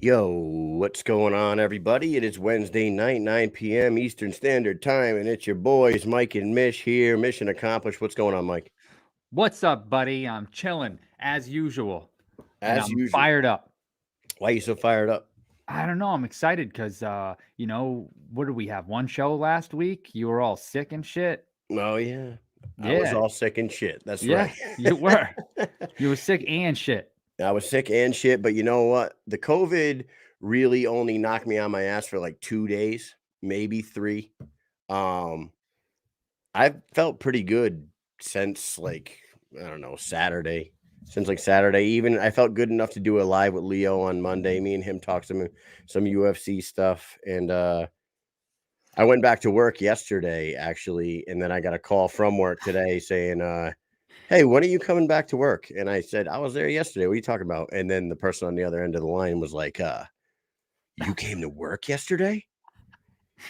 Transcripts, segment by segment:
Yo, what's going on, everybody? It is Wednesday night, 9 p.m. Eastern Standard Time, and it's your boys, Mike and Mish here. Mission accomplished. What's going on, Mike? What's up, buddy? I'm chilling as usual. And As I'm usual. fired up. Why are you so fired up? I don't know. I'm excited because, what did we have? One show last week? You were all sick and shit. Oh, yeah. I was Yeah. all sick and shit. That's Yeah, right. you were. You were sick and shit. I was sick and shit, but you know what? The COVID really only knocked me on my ass for like 2 days, maybe 3. I've felt pretty good since like, I don't know, Saturday. Since like Saturday, even I felt good enough to do a live with Leo on Monday. Me and him talked some UFC stuff, and I went back to work yesterday actually, and then I got a call from work today saying, "Hey, when are you coming back to work?" And I said, "I was there yesterday. What are you talking about?" And then the person on the other end of the line was like, "You came to work yesterday?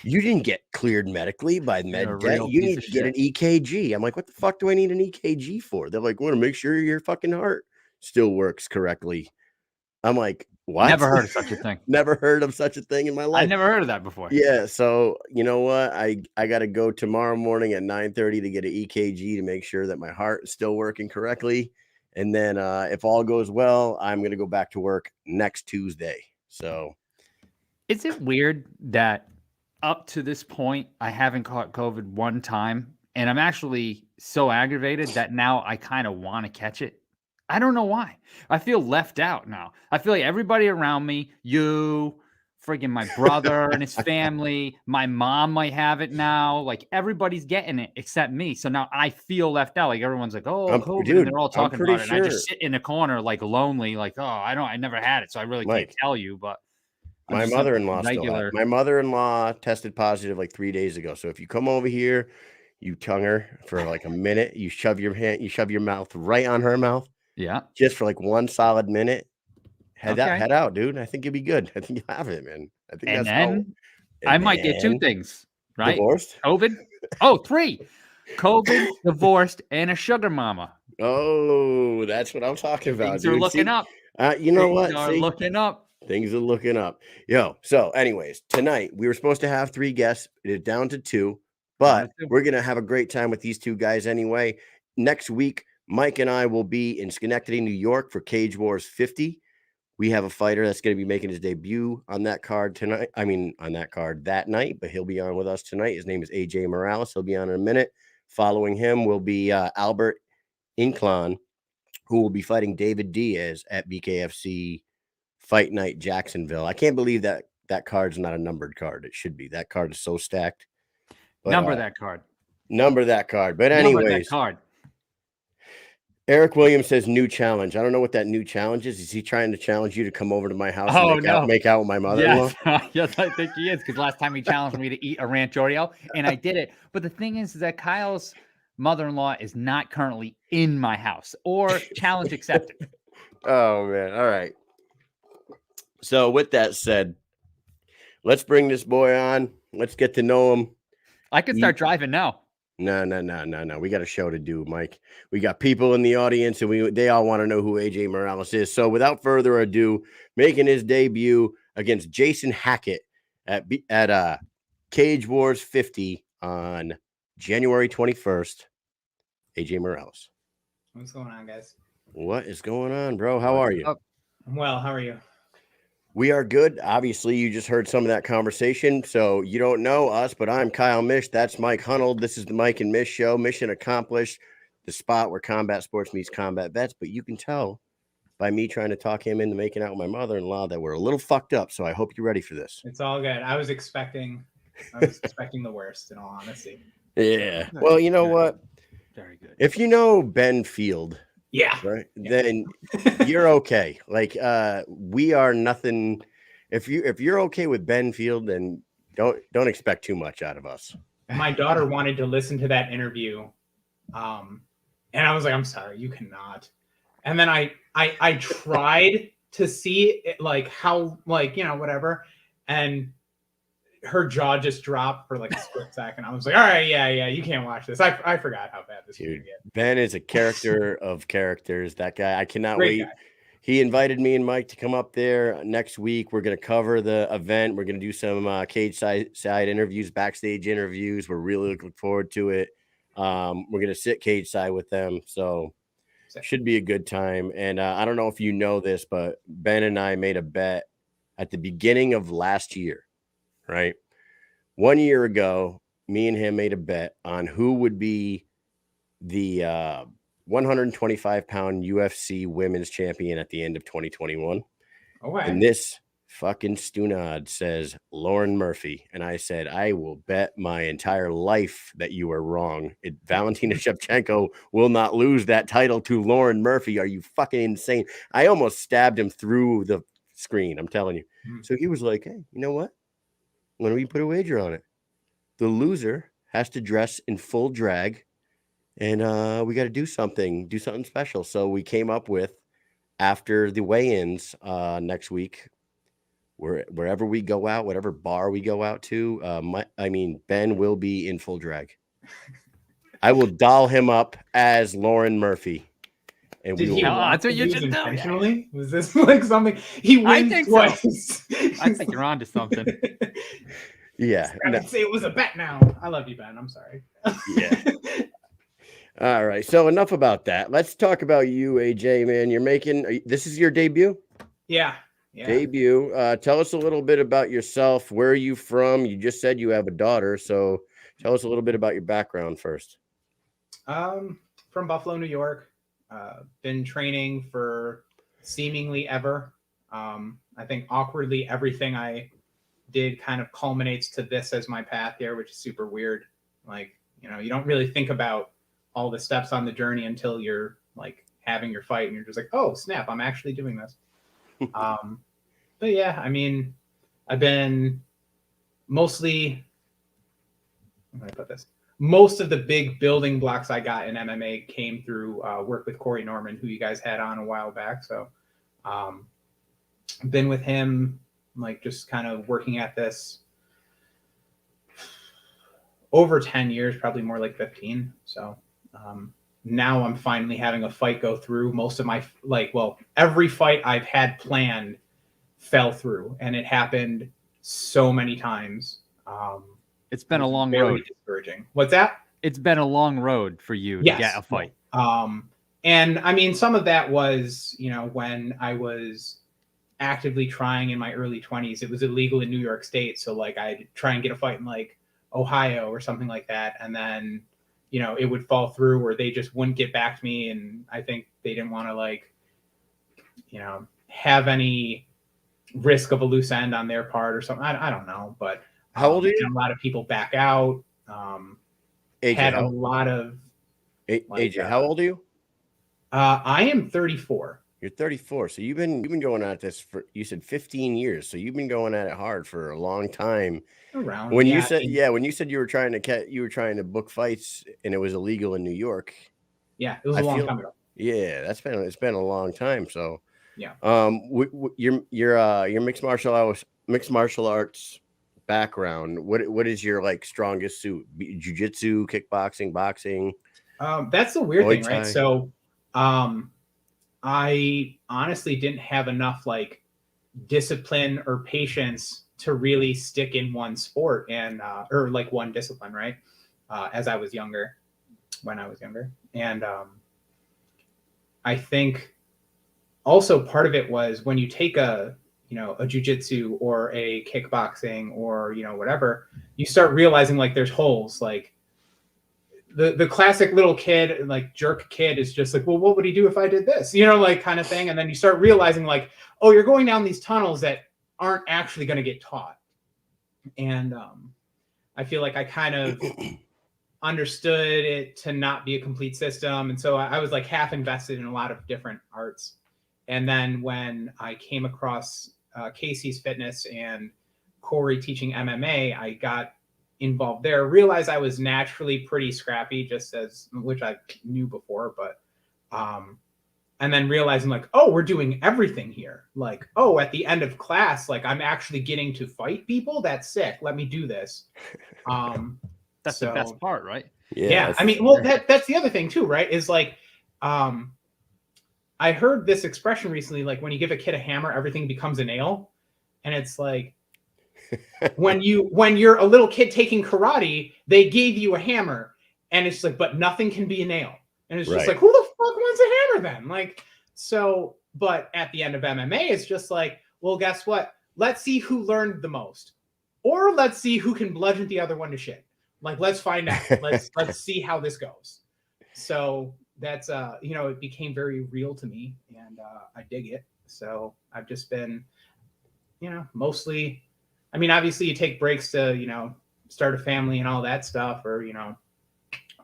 You didn't get cleared medically by You're a MedDet. real You piece need of to get an shit. EKG." I'm like, "What the fuck do I need an EKG for?" They're like, "Want to make sure your fucking heart still works correctly." I'm like, "What?" Never heard of such a thing. Never heard of such a thing in my I life. never heard of that before. Yeah, so you know what? I got to go tomorrow morning at 9:30 to get an EKG to make sure that my heart is still working correctly. And then if all goes well, I'm going to go back to work next Tuesday. So Is it weird that up to this point, I haven't caught COVID one time, and I'm actually so aggravated that now I kind of want to catch it? I don't know why. I feel left out now. I feel like everybody around me, you, friggin' my brother and his family, my mom might have it now. Like everybody's getting it except me. So now I feel left out. Like everyone's like, "Oh, COVID," and they're all I'm talking pretty about it, and I sure, just sit in a corner like lonely, like, "Oh, I never had it, so I really can't Mike. tell you." But I'm My just a mother-in-law still had. regular. My mother-in-law tested positive like 3 days ago. So if you come over here, you tongue her for like a minute, you shove your mouth right on her mouth Yeah. just for like one solid minute. Okay. Head out, dude. I think you'll be good. I think you'll have it, man. I think And that's how. then I And might get 2 then things, right? divorced. COVID. Oh, 3. COVID, divorced, and a sugar mama. Oh, that's what I'm talking about, Things are dude. looking See, up. you know Things what? are See, looking up. things are looking up. Yo, so anyways, tonight we were supposed to have 3 guests. It is down to 2, Down to but 2. we're gonna have a great time with these 2 guys anyway. Next week, Mike and I will be in Schenectady, New York for Cage Wars 50. We have a fighter that's going to be making his debut on that card tonight. I mean, on that card that night, but he'll be on with us tonight. His name is Adrian Morales. He'll be on in a minute. Following him will be Albert Inclan, who will be fighting David Diaz at BKFC Fight Night Jacksonville. I can't believe that card's not a numbered card. It should be. That card is so stacked. But Number that card. number that card. But Number that anyways, card. Eric Williams says new challenge. I don't know what that new challenge is. Is he trying to challenge you to come over to my house Oh, and no. make out with my mother-in-law? Yes. Yes, I think he is, because last time he challenged me to eat a ranch Oreo, and I did it. But the thing is that Kyle's mother-in-law is not currently in my house, or challenge accepted. Oh man. All right. So with that said, let's bring this boy on. Let's get to know him. I could start driving now. No. We got a show to do, Mike. We got people in the audience, and they all want to know who AJ Morales is. So without further ado, making his debut against Jayson Hackett at Cage Wars 50 on January 21st, AJ Morales. What's going on, guys? What is going on, bro? How are you? I'm well. How are you? We are good. Obviously, you just heard some of that conversation, so you don't know us, but I'm Kyle Mish. That's Mike Hunold. This is the Mike and Mish Show. Mission accomplished. The spot where combat sports meets combat vets. But you can tell by me trying to talk him into making out with my mother-in-law that we're a little fucked up. So I hope you're ready for this. It's all good. I was expecting the worst, in all honesty. Yeah. Well, you know what? Very good. If you know Ben Field, Yeah. right, then you're okay. Like we are nothing. If you're okay with Ben Field, then don't expect too much out of us. My daughter wanted to listen to that interview, and I was like, "I'm sorry, you cannot." And then I tried to see it, like how, like, whatever, and her jaw just dropped for like a split second. I was like, "All right, yeah, you can't watch this." I forgot how bad this Dude, could get. Ben is a character of characters. That guy, I cannot Great wait. guy. he invited me and Mike to come up there next week. We're going to cover the event. We're going to do some cage side interviews, backstage interviews. We're really looking forward to it. We're going to sit cage side with them. So should be a good time. And I don't know if you know this, but Ben and I made a bet at the beginning of last year, right? 1 year ago, me and him made a bet on who would be the 125-pound UFC women's champion at the end of 2021. Oh, and this fucking stunad says Lauren Murphy. And I said, I will bet my entire life that you are wrong. Valentina Shevchenko will not lose that title to Lauren Murphy. Are you fucking insane? I almost stabbed him through the screen. I'm telling you. So he was like, hey, you know what? When we put a wager on it, the loser has to dress in full drag. And we got to do something special. So we came up with, after the weigh-ins next week, wherever we go out, whatever bar we go out to, Ben will be in full drag. I will doll him up as Lauren Murphy. And Did we he will. want that's what to you lose should do. intentionally? Was this like something he wins think twice? I think you're onto something. Yeah. I can say it was a bet now. I love you, Ben. I'm sorry. Yeah. All right. So enough about that. Let's talk about you, AJ, man. This is your debut? Yeah. Debut. Tell us a little bit about yourself. Where are you from? You just said you have a daughter. So tell us a little bit about your background first. From Buffalo, New York. Been training for seemingly ever. I think awkwardly everything I did kind of culminates to this as my path here, which is super weird. Like, you don't really think about all the steps on the journey until you're like having your fight and you're just like, oh snap, I'm actually doing this. But yeah, I've been mostly, how do I put this? Most of the big building blocks I got in MMA came through work with Corey Norman, who you guys had on a while back. So been with him, like just kind of working at this over 10 years, probably more like 15. So now I'm finally having a fight go through. Most of my, every fight I've had planned fell through, and it happened so many times. It's been a long very road. Discouraging. What's that? It's been a long road for you to get a fight. And some of that was, when I was actively trying in my early 20s, it was illegal in New York State. So like I'd try and get a fight in like Ohio or something like that. And then, it would fall through, or they just wouldn't get back to me. And I think they didn't want to have any risk of a loose end on their part or something. I don't know, but how old are you? A lot of people back out. AJ, had a lot of AJ, how old are you? I am 34. You're 34. So you've been going at this for, you said 15 years. So you've been going at it hard for a long time. Around when you said you were trying to book fights and it was illegal in New York. Yeah, it was a long time ago. Yeah, it's been a long time. So yeah. Your mixed martial arts background. What is your like strongest suit? Jiu-jitsu, kickboxing, boxing? That's the weird thing, right? So I honestly didn't have enough like discipline or patience to really stick in one sport and or like one discipline, right? When I was younger. And I think also part of it was when you take a jiu-jitsu or a kickboxing or whatever, you start realizing like there's holes. Like the classic little kid, like jerk kid, is just like, well, what would he do if I did this? Like kind of thing. And then you start realizing like, oh, you're going down these tunnels that aren't actually going to get taught. And I feel like I kind of understood it to not be a complete system. And so I was like half invested in a lot of different arts. And then when I came across Casey's Fitness and Corey teaching MMA, I got involved there, realized I was naturally pretty scrappy, which I knew before, but and then realizing like, oh, we're doing everything here. Like, oh, at the end of class, like I'm actually getting to fight people. That's sick. Let me do this. That's the best part, right? Yeah. That's the other thing too, right? Is like, I heard this expression recently, like when you give a kid a hammer, everything becomes a nail. And it's like when you're a little kid taking karate, they gave you a hammer, and it's like, but nothing can be a nail. And it's just like, who the fuck wants a hammer then? Like, so, but at the end of MMA, it's just like, well, guess what? Let's see who learned the most. Or let's see who can bludgeon the other one to shit. Like, let's find out. Let's see how this goes. So that's it became very real to me, and I dig it. So I've just been, mostly, I mean, obviously you take breaks to, start a family and all that stuff, or,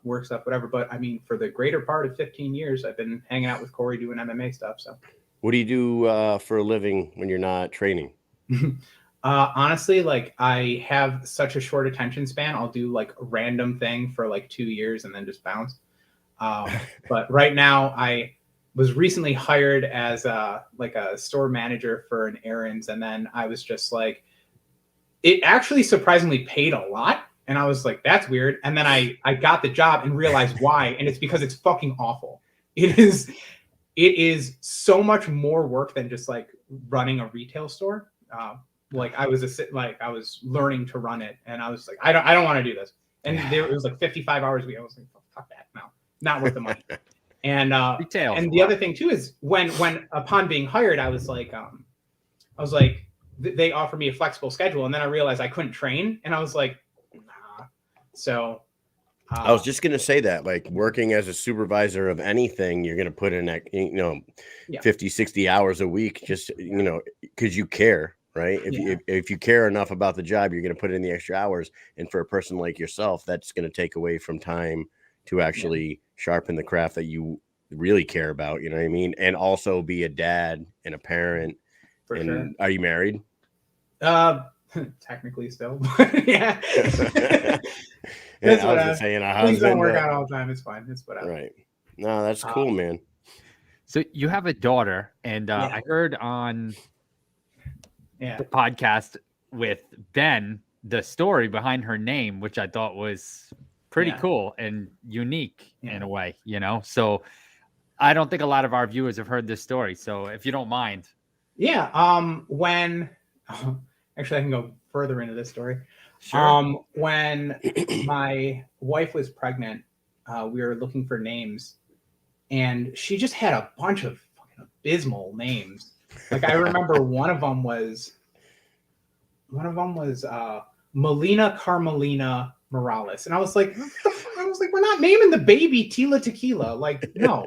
work stuff, whatever. But I mean, for the greater part of 15 years, I've been hanging out with Corey doing MMA stuff. So what do you do for a living when you're not training? Honestly, like I have such a short attention span. I'll do like a random thing for like 2 years and then just bounce. But right now I was recently hired as a store manager for an errands. And then I was just like, it actually surprisingly paid a lot. And I was like, that's weird. And then I got the job and realized why. And it's because it's fucking awful. It is so much more work than just like running a retail store. Like I was learning to run it, and I was like, I don't want to do this. And it was like 55 hours a week. I was like, fuck that, no, not worth the money. And Retail. And the other thing too is when upon being hired, I was like, they offered me a flexible schedule, and then I realized I couldn't train, and I was like, nah. So I was just gonna say that, like working as a supervisor of anything, you're gonna put in 50, 60 hours a week, just because you care. Right. If you care enough about the job, you're going to put in the extra hours. And for a person like yourself, that's going to take away from time to actually sharpen the craft that you really care about. You know what I mean? And also be a dad and a parent. For sure. Are you married? Technically still. Yeah. I was just saying, things don't work out all the time. It's fine. It's whatever. Right. No, that's cool, man. So you have a daughter, and I heard on the podcast with Ben the story behind her name, which I thought was pretty cool and unique in a way, So I don't think a lot of our viewers have heard this story. So if you don't mind. Yeah. Actually, I can go further into this story. Sure. When my wife was pregnant, we were looking for names, and she just had a bunch of fucking abysmal names. Like I remember one of them was Melina Carmelina Morales, and I was like, we're not naming the baby Tila Tequila, like no.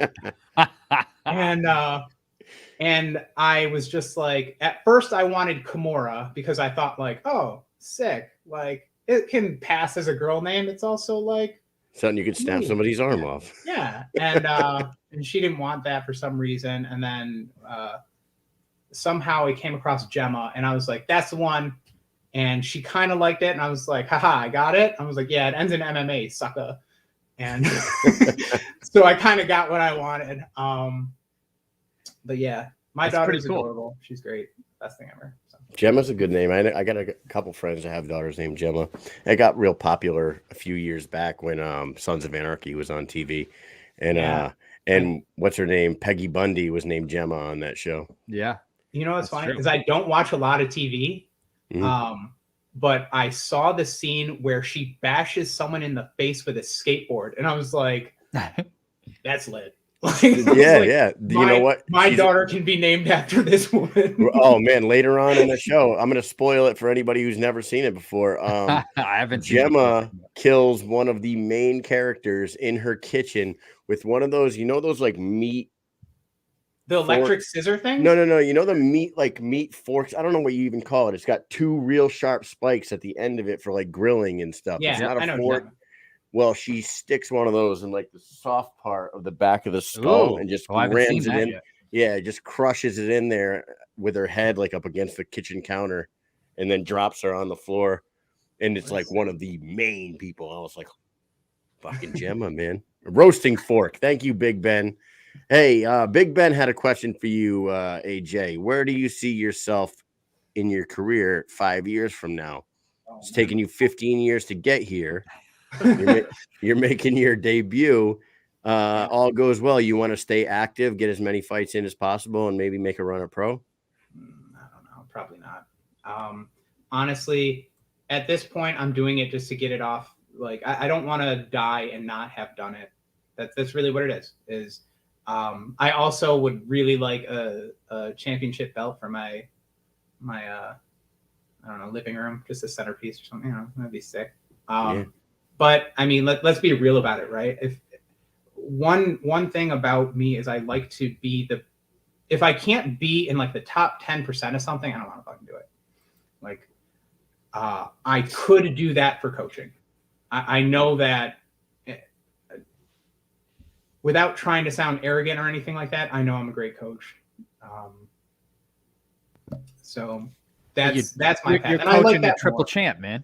And I was just like, at first I wanted Kimura because I thought like, oh, sick, like it can pass as a girl name. It's also like something you could snap somebody's arm off. Yeah, and she didn't want that for some reason, and then somehow I came across Gemma, and I was like, that's the one. And she kind of liked it, and I was like, haha, I got it. I was like, yeah, it ends in MMA, sucker. And so I kind of got what I wanted. But yeah, my daughter's adorable. She's great. Best thing ever. So. Gemma's a good name. I got a couple friends that have daughters named Gemma. It got real popular a few years back when Sons of Anarchy was on TV. And what's her name? Peggy Bundy was named Gemma on that show. Yeah. You know what's funny? Because I don't watch a lot of TV. Mm-hmm. But I saw the scene where she bashes someone in the face with a skateboard, and I was like, that's lit. Yeah. You know what? My daughter can be named after this woman. Oh man, later on in the show, I'm going to spoil it for anybody who's never seen it before. I haven't. Gemma kills one of the main characters in her kitchen with one of those, those like meat. The electric scissor thing? No. The meat forks. I don't know what you even call it. It's got two real sharp spikes at the end of it for like grilling and stuff. Yeah, it's not I know. Fork. Well, she sticks one of those in like the soft part of the back of the skull and just rams it in. Yet. Yeah, just crushes it in there with her head like up against the kitchen counter, and then drops her on the floor. And it's like one of the main people. I was like, fucking Gemma, man. A roasting fork. Thank you, Big Ben. Hey, Big Ben had a question for you, AJ. Where do you see yourself in your career 5 years from now? It's taken you 15 years to get here. You're making your debut. all goes well, you want to stay active, get as many fights in as possible, and maybe make a run at pro? I don't know. Probably not. Honestly, at this point, I'm doing it just to get it off. Like, I don't want to die and not have done it. That's really what it is. I also would really like a championship belt for my I don't know, living room, just a centerpiece or something. That'd be sick. But I mean, let's be real about it, right? If one thing about me is I like to be if I can't be in like the top 10% of something, I don't want to fucking do it. Like, I could do that for coaching. I know that without trying to sound arrogant or anything like that, I know I'm a great coach. So that's my path. You're and I like coaching the that triple more. champ, man.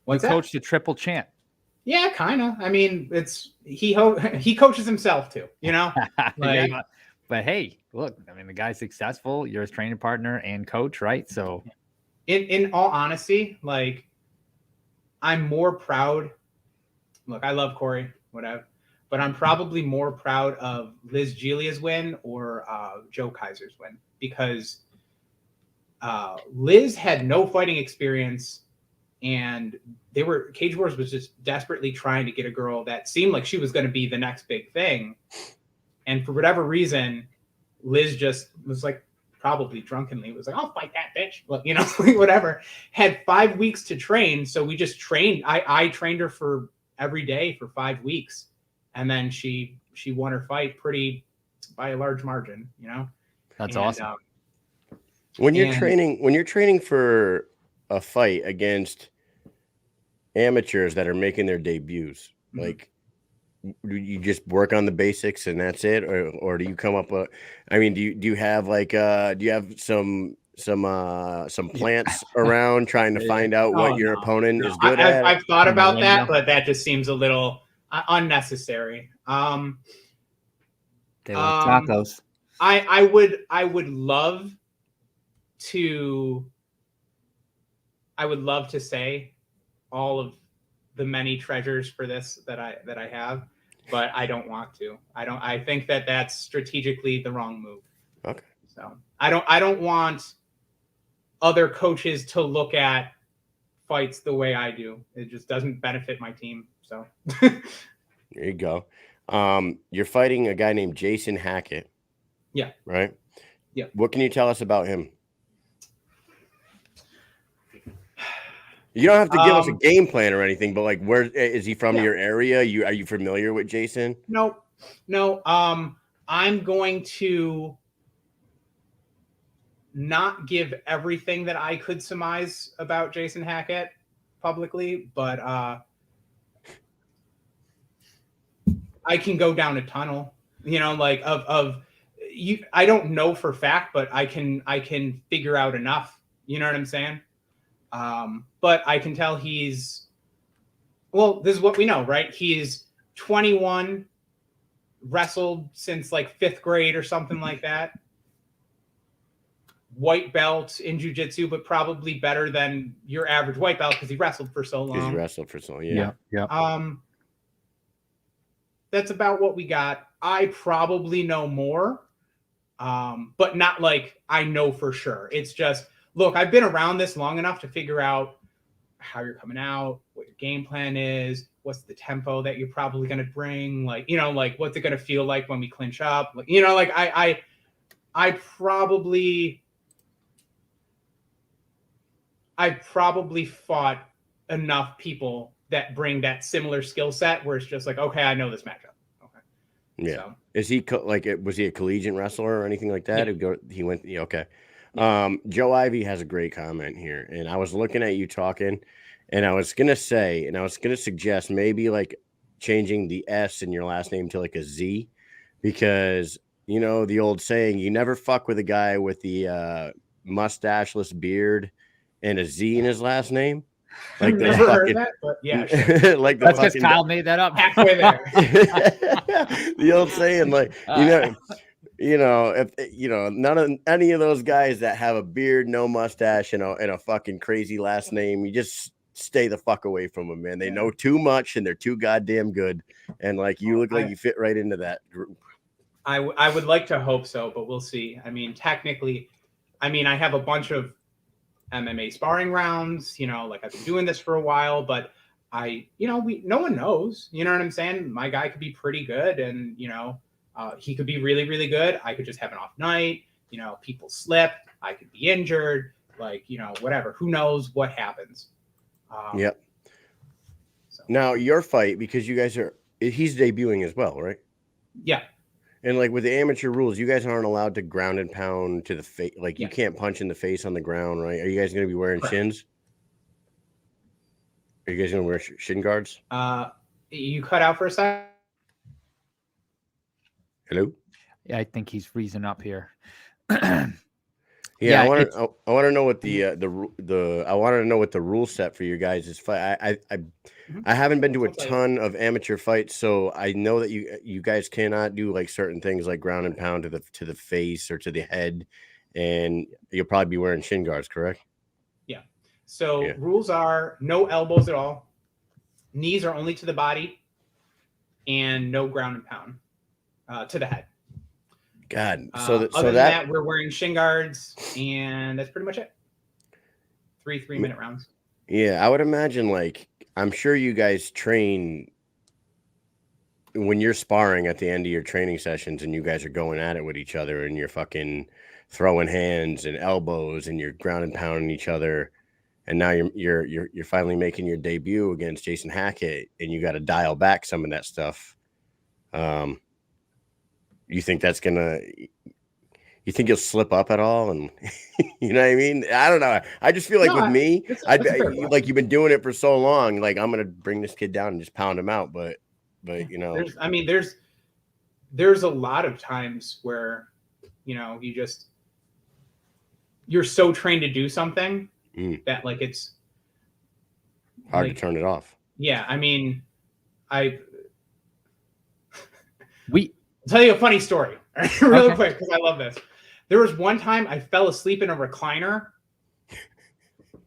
What's you that? coach the triple champ. Yeah, kind of. I mean, he coaches himself too, you know? Like, Yeah, but hey, look, I mean, the guy's successful. You're his training partner and coach, right? So in all honesty, like, I'm more proud. Look, I love Corey, whatever, but I'm probably more proud of Liz Giulia's win or Joe Kaiser's win, because Liz had no fighting experience, and Cage Wars was just desperately trying to get a girl that seemed like she was going to be the next big thing. And for whatever reason, Liz just was like, probably drunkenly, was like, I'll fight that bitch. Well, you know, whatever. Had 5 weeks to train. So we just trained. I trained her for every day for 5 weeks. And then she won her fight by a large margin, you know? That's awesome. When you're training for a fight against amateurs that are making their debuts, like, do you just work on the basics and that's it, or do you come up with? I mean, do you have like do you have some plants around trying to find out what your opponent is good at? I've thought about that, but that just seems a little unnecessary. They like tacos. I would love to say all of the many treasures for this that I have, but I don't want to. I think that that's strategically the wrong move. Okay. So I don't want other coaches to look at fights the way I do. It just doesn't benefit my team. So there you go. You're fighting a guy named Jayson Hackett. Yeah. Right? Yeah. What can you tell us about him? You don't have to give us a game plan or anything, but like, where is he from? Your area? Are you familiar with Jayson? No. I'm going to not give everything that I could surmise about Jayson Hackett publicly, but I can go down a tunnel, you know, like of you. I don't know for fact, but I can figure out enough. You know what I'm saying? But I can tell this is what we know, right? He's 21, wrestled since like 5th grade or something like that. White belt in jiu-jitsu, but probably better than your average white belt because he wrestled for so long. Yeah. That's about what we got. I probably know more, but not like I know for sure. It's just, look, I've been around this long enough to figure out how you're coming out, what your game plan is, what's the tempo that you're probably going to bring, like, you know, like what's it going to feel like when we clinch up, like, you know, like I probably fought enough people that bring that similar skill set where it's just like, okay, I know this matchup. Okay. Yeah. So. Is he was he a collegiate wrestler or anything like that? Yeah. He went. Yeah. Okay. Yeah. Joe Ivy has a great comment here, and I was looking at you talking, and I was gonna suggest maybe like changing the S in your last name to like a Z, because you know the old saying, you never fuck with a guy with the mustacheless beard and a Z in his last name. Like the never heard that, but yeah, sure. Like that's because Kyle made that up halfway there. The old saying, like, if any of those guys that have a beard, no mustache, and a fucking crazy last name, you just stay the fuck away from them, man. They know too much and they're too goddamn good. And like you look like you fit right into that group. I would like to hope so, but we'll see. I mean, technically, I have a bunch of MMA sparring rounds, like I've been doing this for a while, but no one knows, you know what I'm saying? My guy could be pretty good and, he could be really, really good. I could just have an off night, people slip, I could be injured, like, whatever, who knows what happens. Yep. So. Now your fight, because you guys he's debuting as well, right? Yeah. And like with the amateur rules, you guys aren't allowed to ground and pound to the face. Like you can't punch in the face on the ground, right? Are you guys going to be wearing shins? Are you guys going to wear shin guards? You cut out for a second. Hello? Yeah, I think he's freezing up here. Yeah, I want to know what I want to know what the rule set for your guys' fight. I haven't been to a ton of amateur fights, so I know that you guys cannot do like certain things like ground and pound to the face or to the head, and you'll probably be wearing shin guards, correct? Yeah. So rules are no elbows at all, knees are only to the body, and no ground and pound to the head. God. Other than that, we're wearing shin guards, and that's pretty much it. 3-minute rounds. Yeah, I would imagine, like, I'm sure you guys train when you're sparring at the end of your training sessions and you guys are going at it with each other and you're fucking throwing hands and elbows and you're ground and pounding each other. And now you're finally making your debut against Jayson Hackett and you got to dial back some of that stuff. You think you think you'll slip up at all? And you know what I mean? I don't know. I just feel like with me, like you've been doing it for so long, like I'm going to bring this kid down and just pound him out. But there's a lot of times where, you're so trained to do something that like, it's hard to turn it off. Yeah. I'll tell you a funny story really quick because I love this. There was one time I fell asleep in a recliner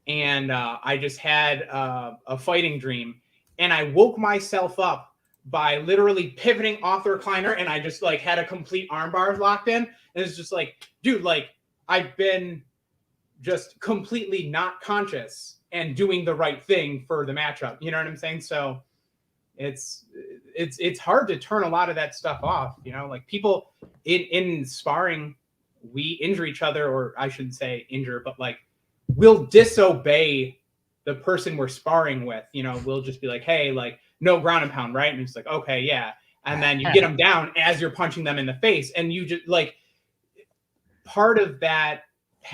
and I just had a fighting dream and I woke myself up by literally pivoting off the recliner and I just like had a complete armbar locked in. And it's just like, dude, like I've been just completely not conscious and doing the right thing for the matchup. You know what I'm saying? So it's hard to turn a lot of that stuff off, like people in sparring, we injure each other, or I shouldn't say injure, but like we'll disobey the person we're sparring with, we'll just be like, hey, like no ground and pound, right? And it's like, okay, yeah. And then you get them down as you're punching them in the face. And you just like part of that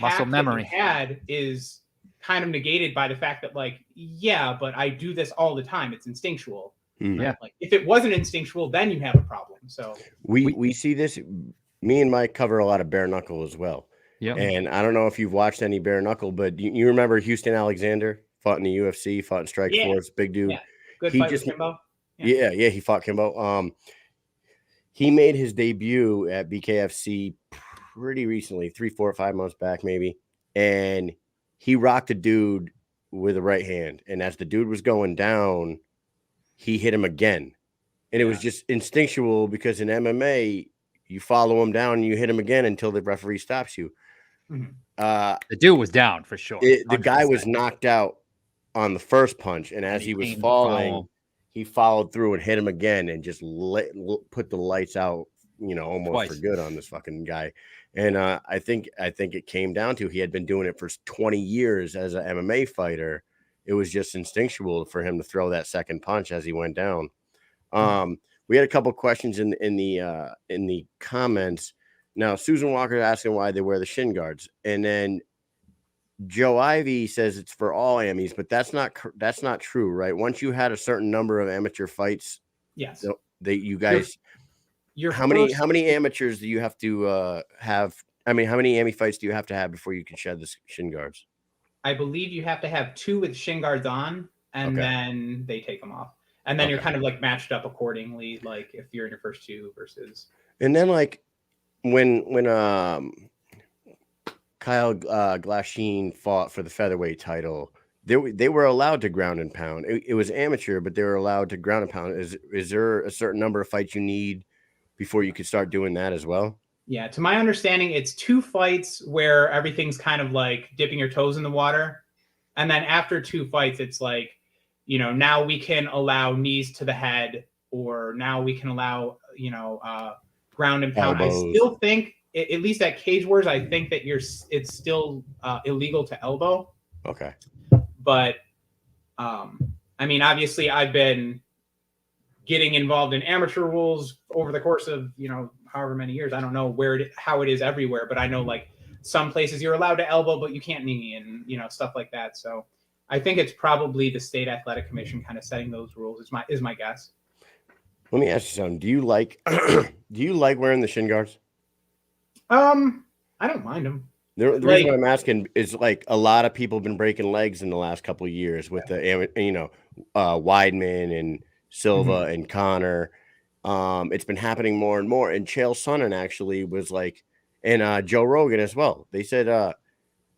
muscle memory had is kind of negated by the fact that like, yeah, but I do this all the time. It's instinctual. Yeah. Like if it wasn't instinctual, then you have a problem. So we see this. Me and Mike cover a lot of bare knuckle as well. Yeah. And I don't know if you've watched any bare knuckle, but you remember Houston Alexander fought in the UFC, fought in Strike Force, big dude. Yeah. Good fight with Kimbo. Yeah, he fought Kimbo. He made his debut at BKFC pretty recently, 3, 4, 5 months back, maybe. And he rocked a dude with a right hand. And as the dude was going down, he hit him again. And it was just instinctual because in MMA, you follow him down and you hit him again until the referee stops you. Mm-hmm. The dude was down for sure. The guy was knocked out on the first punch. And as he was falling, he followed through and hit him again and just put the lights out, almost twice for good on this fucking guy. And I think it came down to he had been doing it for 20 years as an MMA fighter. It was just instinctual for him to throw that second punch as he went down. We had a couple questions in the comments. Now, Susan Walker is asking why they wear the shin guards, and then Joe Ivy says it's for all Amis, but that's not true, right? Once you had a certain number of amateur fights, yes, you guys. How many amateurs do you have to have? I mean, how many Ami fights do you have to have before you can shed the shin guards? I believe you have to have 2 with shin guards on, and then they take them off. And then you're kind of like matched up accordingly, like if you're in your first 2 versus. And then like when Kyle Glasheen fought for the featherweight title, they were allowed to ground and pound. It was amateur, but they were allowed to ground and pound. Is there a certain number of fights you need before you could start doing that as well? Yeah, to my understanding, it's 2 fights where everything's kind of like dipping your toes in the water. And then after 2 fights, it's like, now we can allow knees to the head, or now we can allow, ground and pound. Elbows. I still think, at least at Cage Wars, I think that it's still illegal to elbow. Okay. But, I mean, obviously I've been getting involved in amateur rules over the course of, however many years. I don't know how it is everywhere, but I know like some places you're allowed to elbow, but you can't knee, and, stuff like that. So I think it's probably the state athletic commission kind of setting those rules is my guess. Let me ask you something. Do you like wearing the shin guards? I don't mind them. The reason why I'm asking is like a lot of people have been breaking legs in the last couple of years with the Weidman and Silva and Connor. It's been happening more and more. And Chael Sonnen actually was like, and Joe Rogan as well. They said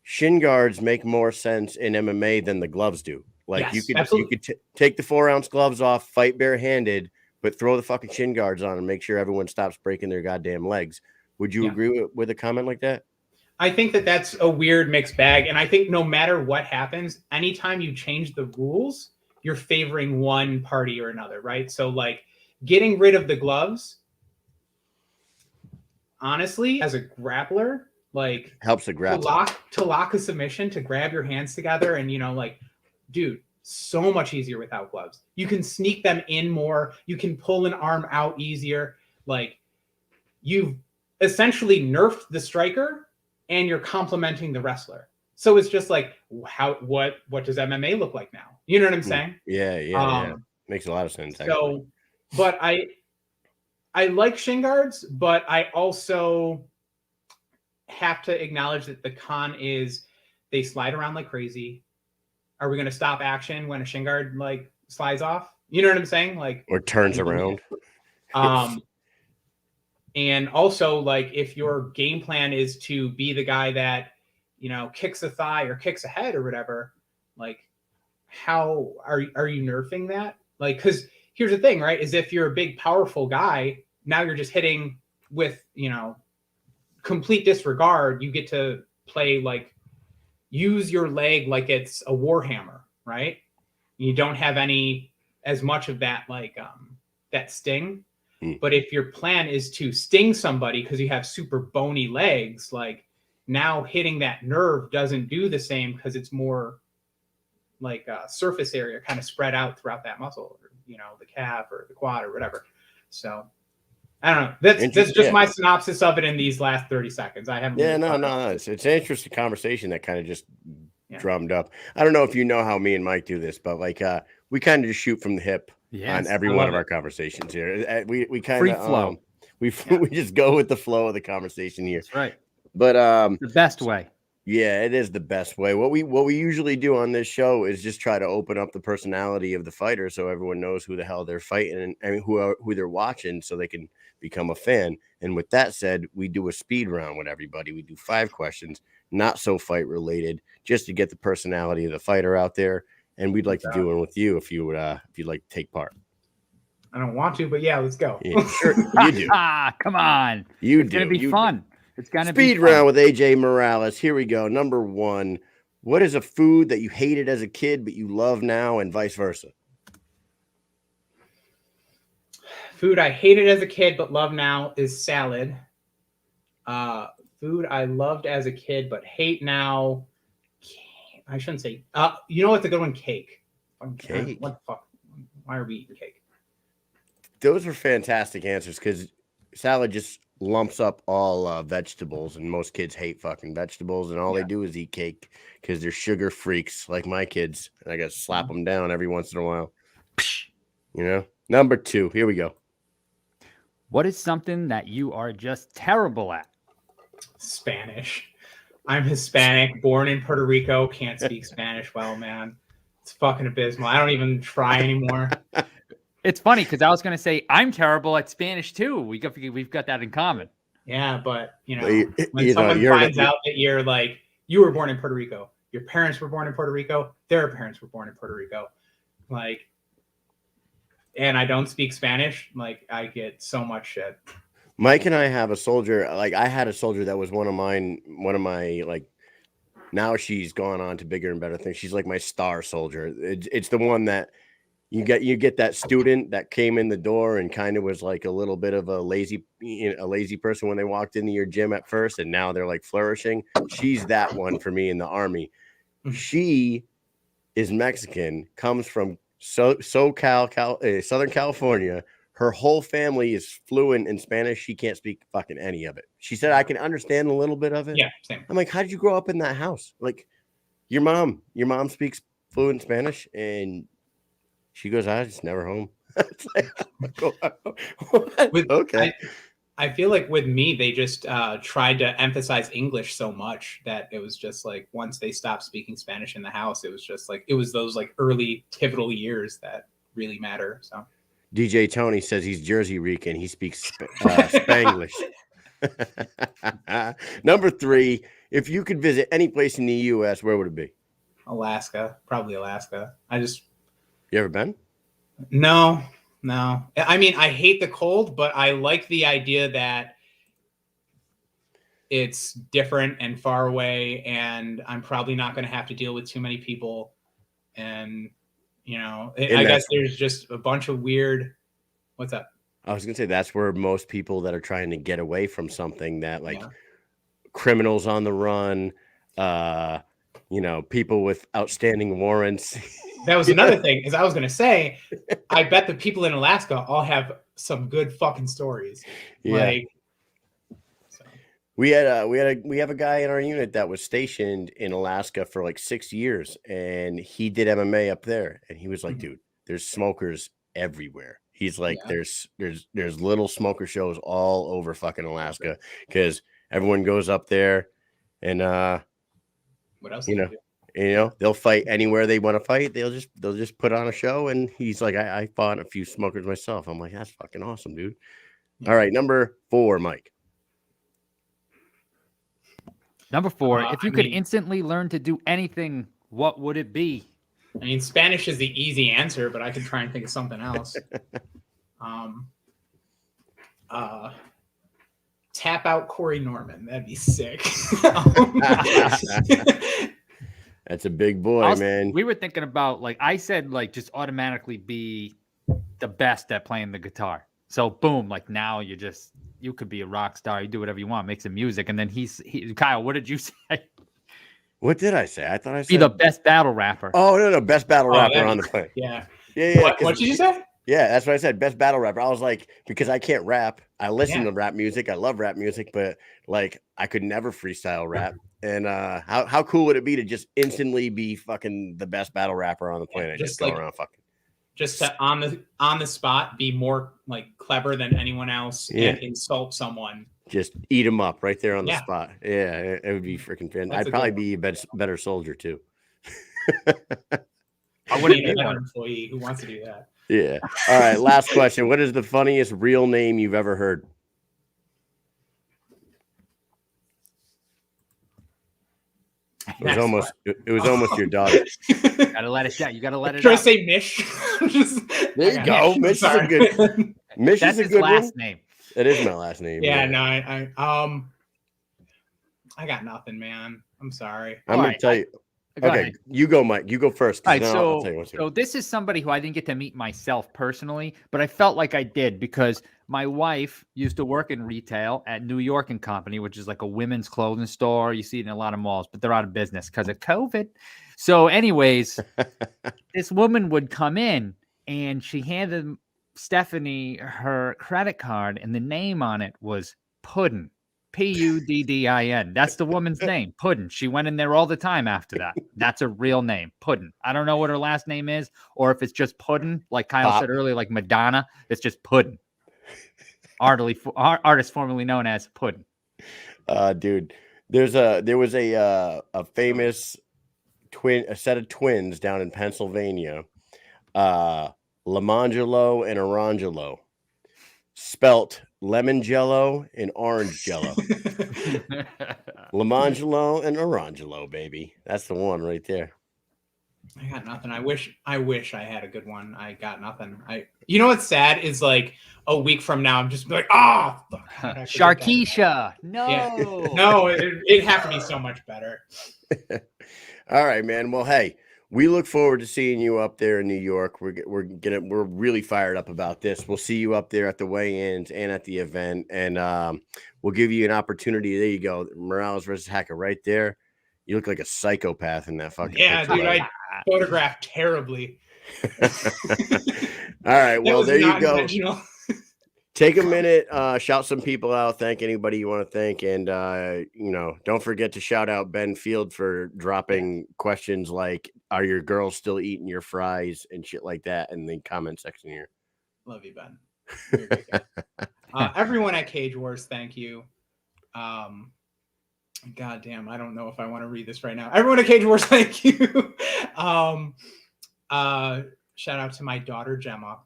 shin guards make more sense in MMA than the gloves do. Like yes, you could take the 4-ounce gloves off, fight barehanded, but throw the fucking shin guards on and make sure everyone stops breaking their goddamn legs. Would you agree with a comment like that? I think that that's a weird mixed bag. And I think no matter what happens, anytime you change the rules, you're favoring one party or another, right? So like getting rid of the gloves, honestly, as a grappler, like helps the grappler to lock a submission, to grab your hands together, and dude, so much easier without gloves. You can sneak them in more. You can pull an arm out easier. Like you've essentially nerfed the striker, and you're complementing the wrestler. So it's just like, what does MMA look like now? You know what I'm saying? Yeah. Makes a lot of sense. So, but I like shin guards, but I also have to acknowledge that the con is they slide around like crazy. Are we going to stop action when a shin guard like slides off? You know what I'm saying? Like, or turns around. And also, like, if your game plan is to be the guy that, kicks a thigh or kicks a head or whatever, like, how are you nerfing that? Like, because here's the thing, right? Is if you're a big, powerful guy, now you're just hitting with, complete disregard. You get to play, like, use your leg like it's a warhammer, right? You don't have as much of that, like, that sting. But if your plan is to sting somebody because you have super bony legs, like now hitting that nerve doesn't do the same because it's more like a surface area kind of spread out throughout that muscle, or, the calf or the quad or whatever. So I don't know. That's just my synopsis of it in these last 30 seconds. I haven't. Yeah, no. It's an interesting conversation that kind of just drummed up. I don't know if you know how me and Mike do this, but like we kind of just shoot from the hip. On every one of our conversations here. We kind of flow. We just go with the flow of the conversation here. That's right. But the best way. Yeah, it is the best way. What we usually do on this show is just try to open up the personality of the fighter so everyone knows who the hell they're fighting and who they're watching so they can become a fan. And with that said, we do a speed round with everybody. We do 5 questions, not so fight related, just to get the personality of the fighter out there. And we'd like to do one with you if you'd like to take part. I don't want to, but yeah, let's go. Yeah, sure, you do. Come on. It's gonna be fun. It's gonna be speed round with AJ Morales. Here we go. Number 1. What is a food that you hated as a kid but you love now, and vice versa? Food I hated as a kid but love now is salad. Food I loved as a kid but hate now. I shouldn't say. You know what's a good one? Cake. Cake. What the fuck? Why are we eating cake? Those are fantastic answers because salad just lumps up all vegetables, and most kids hate fucking vegetables, and all they do is eat cake because they're sugar freaks like my kids, and I got to slap them down every once in a while. Number 2. Here we go. What is something that you are just terrible at? Spanish. I'm Hispanic, born in Puerto Rico, can't speak Spanish well, man. It's fucking abysmal. I don't even try anymore. It's funny because I was going to say I'm terrible at Spanish too. We've got that in common. Yeah, but when someone finds out that you're like, you were born in Puerto Rico, your parents were born in Puerto Rico. Their parents were born in Puerto Rico. Like, and I don't speak Spanish. Like, I get so much shit. Mike and I have a soldier. Like, I had a soldier that was one of my, like, now she's gone on to bigger and better things. She's like my star soldier. It's the one that you get that student that came in the door and kind of was like a little bit of a lazy person when they walked into your gym at first, and now they're like flourishing. She's that one for me in the Army. She is Mexican, comes from SoCal, Southern California. Her whole family is fluent in Spanish. She can't speak fucking any of it. She said, I can understand a little bit of it. Yeah, same. I'm like, how did you grow up in that house? Like, your mom speaks fluent Spanish, and she goes, I just never home. Okay. I feel like with me, they just tried to emphasize English so much that it was just like, once they stopped speaking Spanish in the house, it was just like, it was those like early pivotal years that really matter. So DJ Tony says he's Jersey Rican. He speaks Spanglish. Number 3, if you could visit any place in the U.S., where would it be? Alaska, probably Alaska. You ever been? No. I mean, I hate the cold, but I like the idea that it's different and far away, and I'm probably not going to have to deal with too many people. And, you know, I guess there's just a bunch of weird. What's up? I was going to say that's where most people that are trying to get away from something that like criminals on the run, you know, people with outstanding warrants. That was another thing, is I was going to say, I bet the people in Alaska all have some good fucking stories. Yeah. Like, so. We have a guy in our unit that was stationed in Alaska for like 6 years, and he did MMA up there, and he was like, dude, there's smokers everywhere. He's like, there's little smoker shows all over fucking Alaska because everyone goes up there, and what else? You know, they'll fight anywhere they want to fight. They'll just put on a show. And he's like, I fought a few smokers myself. I'm like, that's fucking awesome, dude. Yeah. All right, number 4, Mike. Number 4, if you could instantly learn to do anything, what would it be? I mean, Spanish is the easy answer, but I could try and think of something else. Tap out Corey Norman. That'd be sick. That's a big boy, man. We were thinking about, like, I said, like, just automatically be the best at playing the guitar. So boom, like now you could be a rock star. You do whatever you want, make some music. And then Kyle, what did you say? What did I say? I thought I said be the best battle rapper. Oh, no, best battle rapper on the planet. Yeah. Yeah. What did you say? Yeah, that's what I said. Best battle rapper. I was like, because I can't rap. I listen to rap music. I love rap music, but like I could never freestyle rap. And how cool would it be to just instantly be fucking the best battle rapper on the planet? Just go around fucking. Just to on the spot be more like clever than anyone else and insult someone. Just eat them up right there on the spot. Yeah, it would be freaking fun. I'd probably be a better soldier too. I wouldn't even have an employee who wants to do that. Yeah. All right. Last question. What is the funniest real name you've ever heard? It was almost your daughter. Gotta let it out. You gotta let it out. Should I say Mish? There you go. Mish is a good. Mish is a good last name. That is my last name. Yeah. No. I got nothing, man. I'm sorry. I'm gonna tell you. Okay, you go, Mike. You go first. All right, so this is somebody who I didn't get to meet myself personally, but I felt like I did because my wife used to work in retail at New York and Company, which is like a women's clothing store. You see it in a lot of malls, but they're out of business because of COVID. So anyways, this woman would come in and she handed Stephanie her credit card and the name on it was Puddin. Puddin. That's the woman's name, Puddin. She went in there all the time after that. That's a real name, Puddin. I don't know what her last name is, or if it's just Puddin, like Kyle said earlier, like Madonna. It's just Puddin. Artist formerly known as Puddin. Dude, there was a famous set of twins down in Pennsylvania, Lamangelo and Orangelo, spelt lemon jello and orange jello. Lamangelo and Orangelo, baby. That's the one right there. I got nothing. I wish I had a good one. I got nothing. You know what's sad is like a week from now, I'm just like, Sharkeisha. No. Yeah. No, it'd have to be so much better. All right, man. Well, hey, we look forward to seeing you up there in New York. We're really fired up about this. We'll see you up there at the weigh-ins and at the event, and we'll give you an opportunity. There you go, Morales versus Hackett, right there. You look like a psychopath in that fucking picture. Dude, I photographed terribly. All right, well, there you go. Take a minute, shout some people out, thank anybody you want to thank, and don't forget to shout out Ben Field for dropping questions like, "Are your girls still eating your fries?" and shit like that in the comment section here. Love you, Ben. You're a great guy. Everyone at Cage Wars, thank you. God damn, I don't know if I want to read this right now. Everyone at Cage Wars, thank you. Shout out to my daughter Gemma.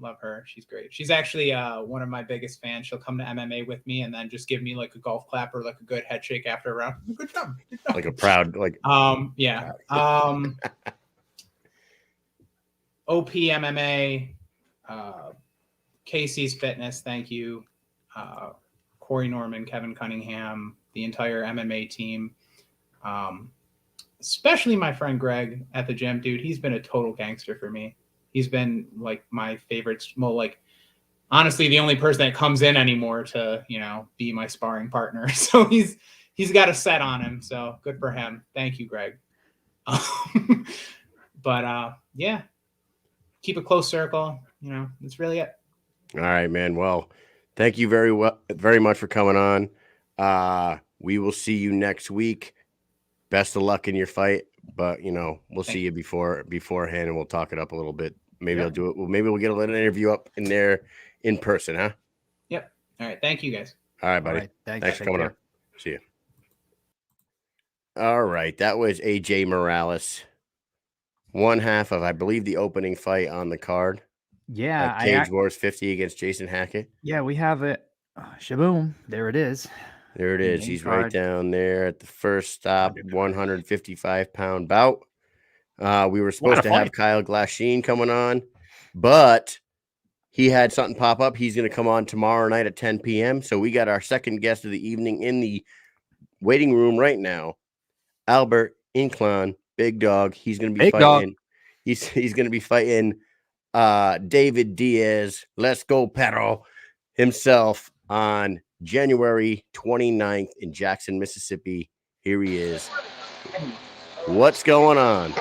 Love her. She's great. She's actually one of my biggest fans. She'll come to MMA with me and then just give me like a golf clap or like a good head shake after a round. Good job. Good job. Like a proud, like yeah. OP MMA, Casey's Fitness, thank you. Corey Norman, Kevin Cunningham, the entire MMA team. Especially my friend Greg at the gym, dude. He's been a total gangster for me. He's been like my favorite. Well, like honestly, the only person that comes in anymore to, be my sparring partner. So he's got a set on him. So good for him. Thank you, Greg. But yeah, keep a close circle. That's really it. All right, man. Well, thank you very much for coming on. We will see you next week. Best of luck in your fight, but we'll see you beforehand, and we'll talk it up a little bit. Maybe I'll do it. Well, maybe we'll get a little interview up in there in person, huh? Yep. All right. Thank you, guys. All right, buddy. All right, Thanks for coming on. See you. All right, that was AJ Morales, one half of, I believe, the opening fight on the card. Yeah, Cage Wars 50 against Jayson Hackett. Yeah, we have it. Shaboom! There it is. There it is. He's right down there at the first stop, 155-pound bout. We were supposed to have Kyle Glasheen coming on, but he had something pop up. He's going to come on tomorrow night at 10 p.m. So we got our second guest of the evening in the waiting room right now, Albert Inclan, big dog. He's going to be fighting. He's going to be fighting David Diaz, Let's Go Perro himself on January 29th in Jackson, Mississippi. Here he is. What's going on?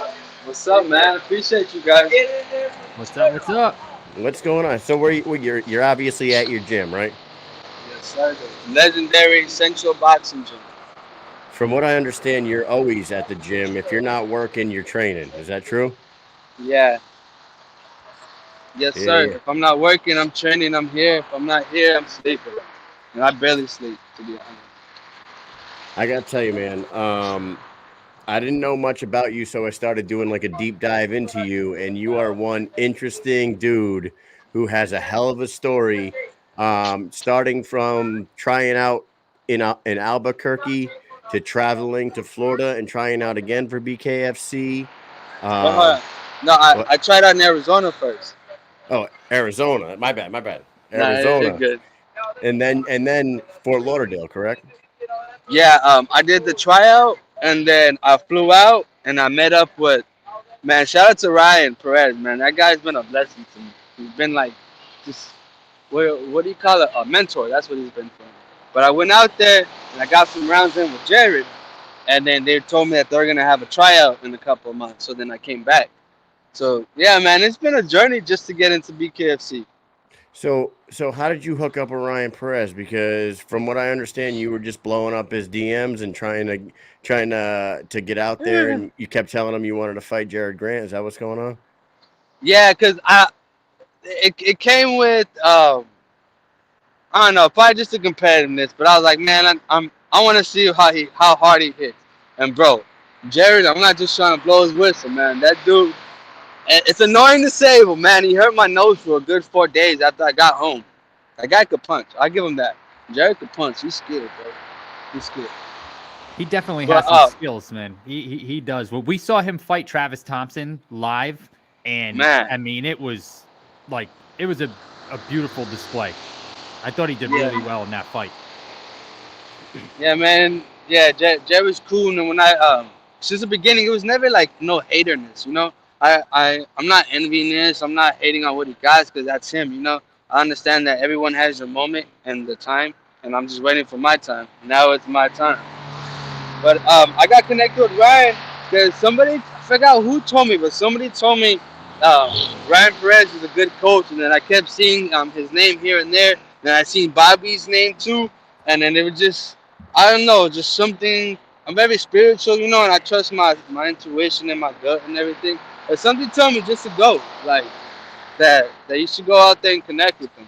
What's up, man? Appreciate you guys. What's up? What's going on? So you're obviously at your gym, right? Yes, sir. The legendary Central Boxing Gym. From what I understand, you're always at the gym. If you're not working, you're training. Is that true? Yeah. Yes, sir. Yeah. If I'm not working, I'm training. I'm here. If I'm not here, I'm sleeping. And I barely sleep, to be honest. I gotta tell you, man. I didn't know much about you, so I started doing like a deep dive into you, and you are one interesting dude who has a hell of a story. Starting from trying out in Albuquerque to traveling to Florida and trying out again for BKFC. No, I tried out in Arizona first. Oh, Arizona. My bad. Arizona. Nah, good. And then Fort Lauderdale, correct? Yeah, I did the tryout, and then I flew out, and I met up with, man, shout out to Ryan Perez, man. That guy's been a blessing to me. He's been like, just, what do you call it? A mentor. That's what he's been for me. But I went out there, and I got some rounds in with Jared, and then they told me that they're going to have a tryout in a couple of months, so then I came back. So, yeah, man, it's been a journey just to get into BKFC. So how did you hook up with Ryan Perez? Because from what I understand, you were just blowing up his DMs and trying to get out there, and you kept telling him you wanted to fight Jared Grant. Is that what's going on? Yeah, because it came with I don't know, probably just the competitiveness. But I was like, man, I want to see how hard he hits. And bro, Jared, I'm not just trying to blow his whistle, man. That dude. It's annoying to say, but man, he hurt my nose for a good 4 days after I got home. That guy could punch. I give him that. Jared could punch. He's skilled, bro. He's skilled. He definitely But, has some skills, man. He does. Well, we saw him fight Travis Thompson live, and Man. I mean, it was a beautiful display. I thought he did Yeah. really well in that fight. Yeah, man. Yeah, Jay was cool, and when since the beginning, it was never like no haterness, you know. I'm not envying this. I'm not hating on what he got because that's him, you know. I understand that everyone has their moment and the time, and I'm just waiting for my time. Now it's my time. But I got connected with Ryan because somebody, I forgot who told me, but somebody told me Ryan Perez is a good coach, and then I kept seeing his name here and there. Then I seen Bobby's name too, and then it was just, I don't know, just something. I'm very spiritual, you know, and I trust my intuition and my gut and everything. But something told me just to go, like that you should go out there and connect with them.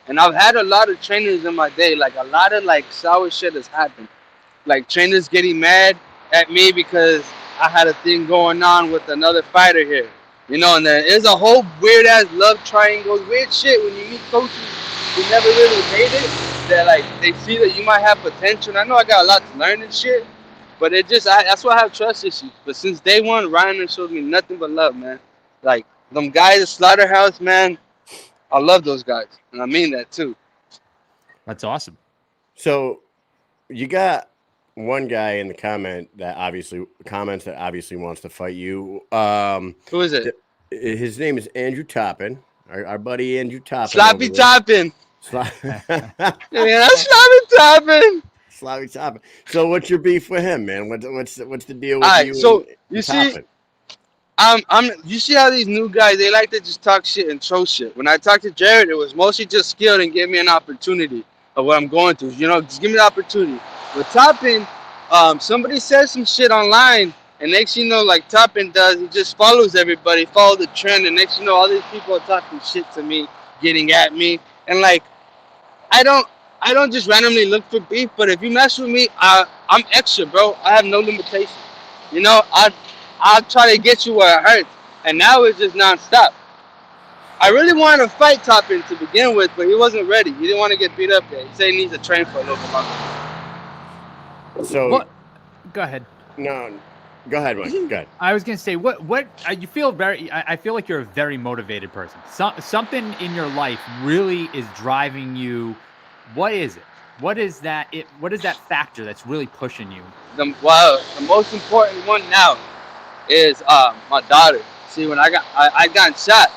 And I've had a lot of trainers in my day, like a lot of like sour shit has happened. Like trainers getting mad at me because I had a thing going on with another fighter here. You know, and then there's a whole weird ass love triangle, weird shit when you meet coaches who never really made it. That like they see that you might have potential. And I know I got a lot to learn and shit, but that's why I have trust issues. But since day one, Ryan has showed me nothing but love, man. Like them guys at Slaughterhouse, man, I love those guys, and I mean that too. That's awesome. So you got one guy in the comments that obviously wants to fight you. Who is it? His name is Andrew Toppin, our buddy Andrew Toppin. Sloppy Toppin. Yeah, that's Sloppy Toppin. Sloppy Toppin. So what's your beef with him, man? What's the deal with All right, you? so and you see, Toppin? You see how these new guys, they like to just talk shit and throw shit. When I talked to Jared, it was mostly just skilled and give me an opportunity of what I'm going through. You know, just give me the opportunity. With Toppin, somebody says some shit online, and next you know, like Toppin does, he just follows everybody, follow the trend, and next you know, all these people are talking shit to me, getting at me, and like, I don't just randomly look for beef, but if you mess with me, I'm extra, bro. I have no limitation. You know, I'll try to get you where it hurts, and now it's just nonstop. I really wanted to fight Toppin to begin with, but he wasn't ready. He didn't want to get beat up yet. He said he needs to train for a little bit longer. So what? Go ahead. No, go ahead, Mike. Go ahead. I was gonna say, what you feel very. I feel like you're a very motivated person. Something in your life really is driving you. What is it? What is that? What is that factor that's really pushing you? The most important one now is my daughter. See, when I got shot,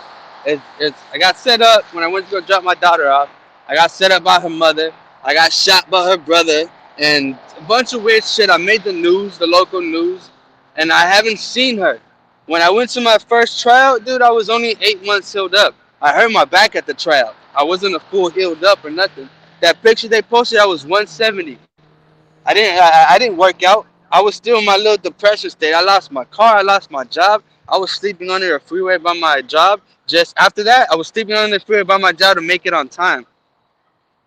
I got set up when I went to go drop my daughter off. I got set up by her mother. I got shot by her brother, and a bunch of weird shit. I made the news, the local news, and I haven't seen her. When I went to my first tryout, dude, I was only 8 months healed up. I hurt my back at the tryout. I wasn't a full healed up or nothing. That picture they posted, I was 170. I didn't work out. I was still in my little depression state. I lost my car. I lost my job. I was sleeping under a freeway by my job. Just after that, I was sleeping under the freeway by my job to make it on time.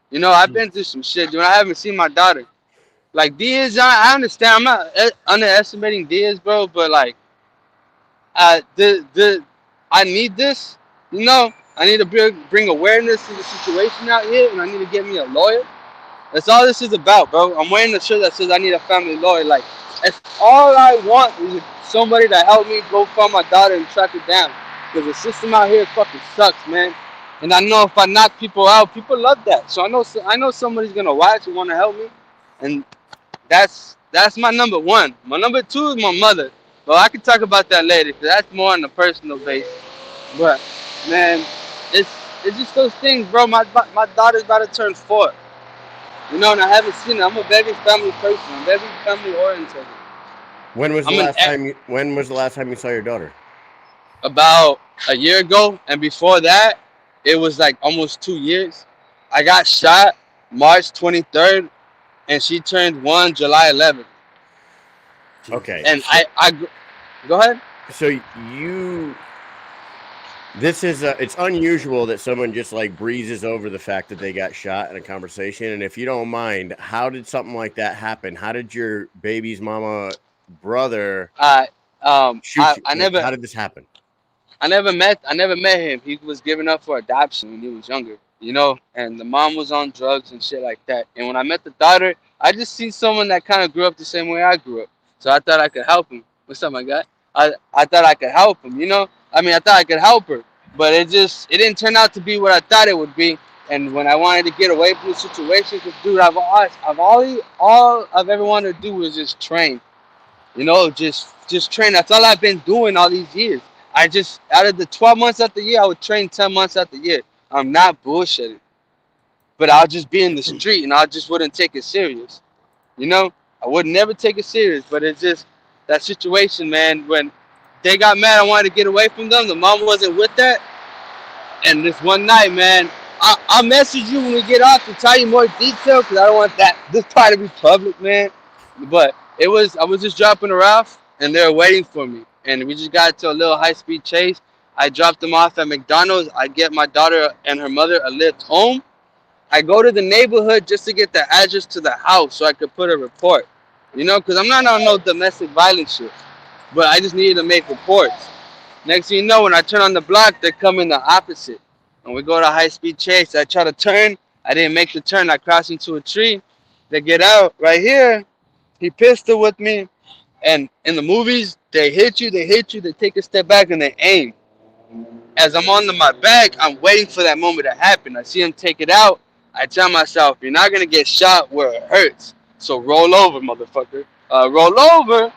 You know, I've been through some shit, dude. I haven't seen my daughter. Like Diaz, I understand. I'm not underestimating Diaz, bro, but like, I need this. You know, I need to bring awareness to the situation out here, and I need to get me a lawyer. That's all this is about, bro. I'm wearing a shirt that says I need a family lawyer. Like, that's all I want is somebody to help me go find my daughter and track her down. Because the system out here fucking sucks, man. And I know if I knock people out, people love that. So I know somebody's gonna watch and want to help me, and that's my number one. My number two is my mother. Well, I can talk about that later because that's more on the personal base. But man, it's just those things, bro. My daughter's about to turn 4. You know, and I haven't seen it. I'm a very family person. I'm very family oriented. When was the last time you saw your daughter? About a year ago, and before that, it was like almost 2 years. I got shot March 23rd, and she turned 1 July 11th. Okay. And I go ahead. So this is it's unusual that someone just like breezes over the fact that they got shot in a conversation. And if you don't mind, how did something like that happen? How did your baby's mama brother shoot you? How did this happen? I never met him. He was given up for adoption when he was younger, you know, and the mom was on drugs and shit like that. And when I met the daughter, I just seen someone that kind of grew up the same way I grew up. So I thought I could help him. What's up, my guy? I thought I could help him, you know? I mean, I thought I could help her. But it didn't turn out to be what I thought it would be. And when I wanted to get away from the situation, because, dude, all I've ever wanted to do was just train. You know, just train. That's all I've been doing all these years. Out of the 12 months out the year, I would train 10 months out the year. I'm not bullshitting. But I'll just be in the street and I just wouldn't take it serious. You know, I would never take it serious, but it's just that situation, man. When they got mad, I wanted to get away from them. The mom wasn't with that. And this one night, man, I'll message you when we get off to tell you more detail because I don't want this part to be public, man. But I was just dropping her off and they were waiting for me. And we just got to a little high-speed chase. I dropped them off at McDonald's. I get my daughter and her mother a lift home. I go to the neighborhood just to get the address to the house so I could put a report. You know, because I'm not on no domestic violence shit. But I just needed to make reports. Next thing you know, when I turn on the block, they're coming the opposite. And we go to high-speed chase. I try to turn. I didn't make the turn. I crossed into a tree. They get out right here. He pistol with me. And in the movies, they hit you, they take a step back, and they aim. As I'm on my back, I'm waiting for that moment to happen. I see him take it out. I tell myself, you're not going to get shot where it hurts. So roll over, motherfucker. Roll over.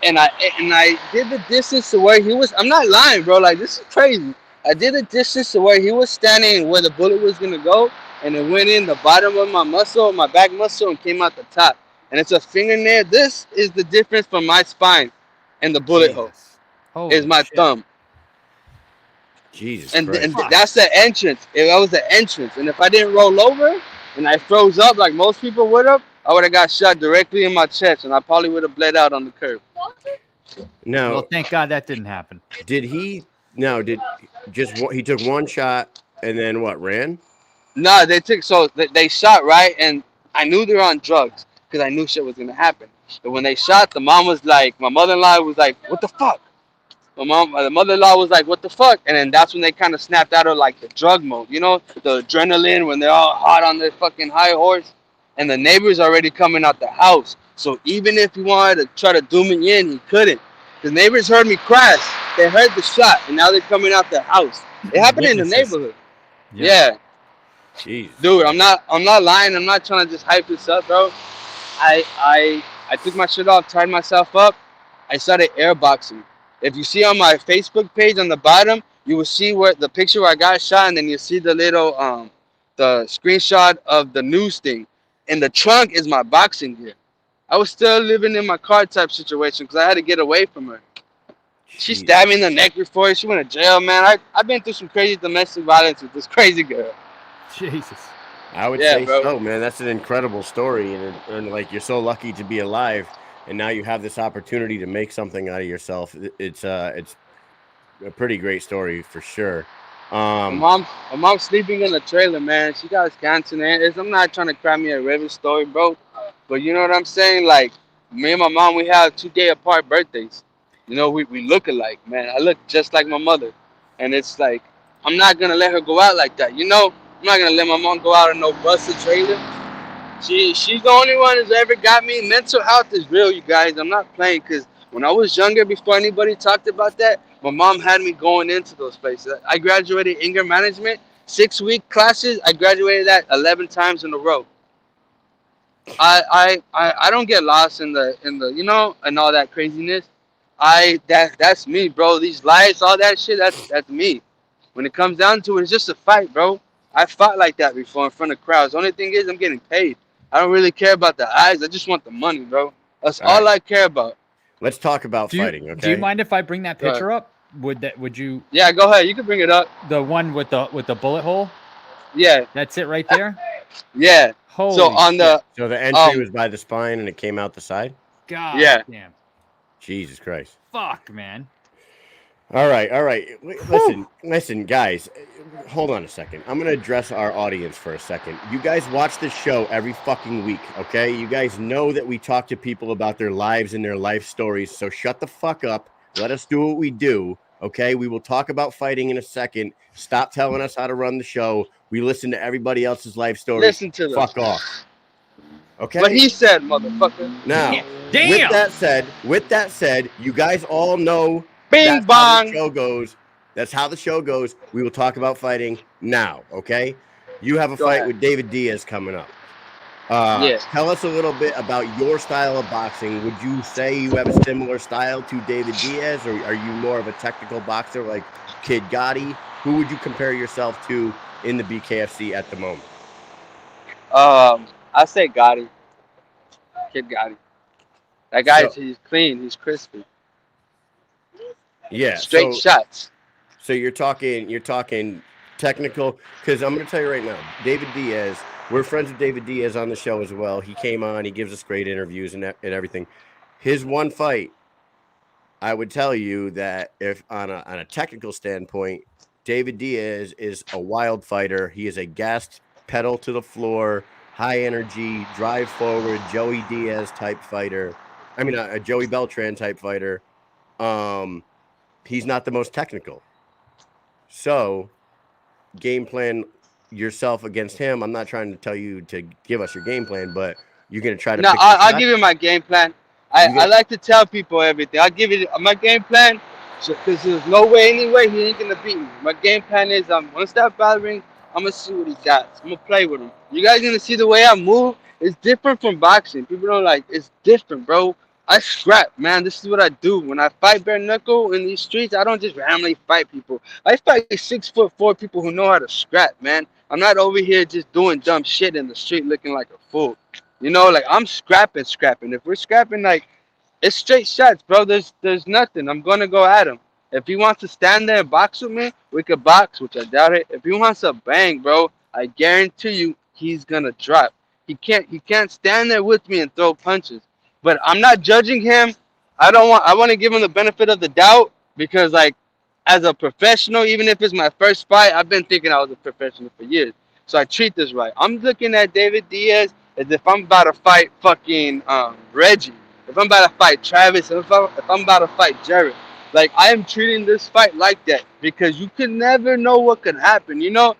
And I did the distance to where he was. I'm not lying, bro. Like, this is crazy. I did the distance to where he was standing where the bullet was going to go. And it went in the bottom of my muscle, my back muscle, and came out the top. And it's a fingernail. This is the difference from my spine and the bullet hole. Is my thumb. Jesus and Christ. That's the entrance. That was the entrance. And if I didn't roll over and I froze up like most people would have, I would have got shot directly in my chest, and I probably would have bled out on the curb. No. Well, thank God that didn't happen. He took one shot and then what, ran? No, they shot, right? And I knew they were on drugs because I knew shit was gonna happen. But when they shot, the mom was like, my mother-in-law was like, what the fuck? The mother-in-law was like, what the fuck? And then that's when they kind of snapped out of like the drug mode, you know, the adrenaline when they're all hot on their fucking high horse. And the neighbor's already coming out the house. So even if he wanted to try to do me in, he couldn't. The neighbors heard me crash. They heard the shot, and now they're coming out the house. It happened in the neighborhood. Yeah. Jeez. Dude, I'm not lying. I'm not trying to just hype this up, bro. I took my shit off, tied myself up. I started airboxing. If you see on my Facebook page on the bottom, you will see where the picture where I got shot, and then you see the little the screenshot of the news thing. In the trunk is my boxing gear. I was still living in my car type situation because I had to get away from her. She stabbed me in the neck before. She went to jail, man. I've been through some crazy domestic violence with this crazy girl. Jesus. I would say so, man. That's an incredible story, and like you're so lucky to be alive, and now you have this opportunity to make something out of yourself. It's a pretty great story for sure. My mom's sleeping in the trailer, man. She got cancer. I'm not trying to cry me a river story, bro, but you know what I'm saying? Like, me and my mom, we have 2 day apart birthdays. You know, we look alike, man. I look just like my mother, and it's like I'm not gonna let her go out like that. You know, I'm not gonna let my mom go out in no busted trailer. She's the only one who's ever got me. Mental health is real, you guys. I'm not playing, because when I was younger, before anybody talked about that, my mom had me going into those places. I graduated anger management, 6-week classes. I graduated that 11 times in a row. I don't get lost in the you know, and all that craziness. That's me, bro. These lies, all that shit, that's me. When it comes down to it, it's just a fight, bro. I fought like that before in front of crowds. The only thing is I'm getting paid. I don't really care about the eyes. I just want the money, bro. That's all I care about. Let's talk about fighting, okay? Do you mind if I bring that picture up? Would you? Yeah, go ahead. You can bring it up. The one with the bullet hole? Yeah. That's it right there? Yeah. Holy So the entry was by the spine and it came out the side? God damn. Jesus Christ. Fuck, man. All right. Listen, guys, hold on a second. I'm going to address our audience for a second. You guys watch this show every fucking week, okay? You guys know that we talk to people about their lives and their life stories, so shut the fuck up. Let us do what we do, okay? We will talk about fighting in a second. Stop telling us how to run the show. We listen to everybody else's life stories. Listen to them. Fuck off. Okay. What he said, motherfucker. Now, Damn. with that said, you guys all know Bing that's how the bong. show goes. That's how the show goes. We will talk about fighting now. Okay. You have a Go fight ahead. with David Diaz coming up. Yes. Tell us a little bit about your style of boxing. Would you say you have a similar style to David Diaz, or are you more of a technical boxer like Kid Gotti? Who would you compare yourself to in the BKFC at the moment? I say Gotti. Kid Gotti. That guy, So he's clean. He's crispy. yeah, Straight shots. so you're talking technical, because I'm going to tell you right now, David Diaz. We're friends with David Diaz on the show as well. He came on. He gives us great interviews and everything. His one fight, I would tell you that if on a technical standpoint, David Diaz is a wild fighter. He is a gassed pedal to the floor, high energy, drive forward, Joey Diaz type fighter. I mean, a Joey Beltran type fighter. He's not the most technical. So, game plan yourself against him. I'm not trying to tell you to give us your game plan, but you're going to try to No, pick I'll give you my game plan. I You get- like to tell people everything. I'll give you my game plan, because there's no way, anyway, he ain't gonna beat me. My game plan is I'm gonna stop bothering. I'm gonna see what he got. I'm gonna play with him. You guys gonna see the way I move. It's different from boxing. People don't like. It's different, bro. I scrap, man. This is what I do. When I fight bare knuckle in these streets, I don't just randomly fight people. I fight 6'4" people who know how to scrap, man. I'm not over here just doing dumb shit in the street looking like a fool. You know, like I'm scrapping. If we're scrapping, like it's straight shots, bro. There's nothing. I'm gonna go at him. If he wants to stand there and box with me, we could box, which I doubt it. If he wants to bang, bro, I guarantee you he's gonna drop. He can't stand there with me and throw punches. But I'm not judging him. I want to give him the benefit of the doubt, because like as a professional, even if it's my first fight, I've been thinking I was a professional for years. So I treat this right. I'm looking at David Diaz as if I'm about to fight fucking Reggie. If I'm about to fight Travis, if I'm about to fight Jared, like I am treating this fight like that, because you can never know what could happen. You know,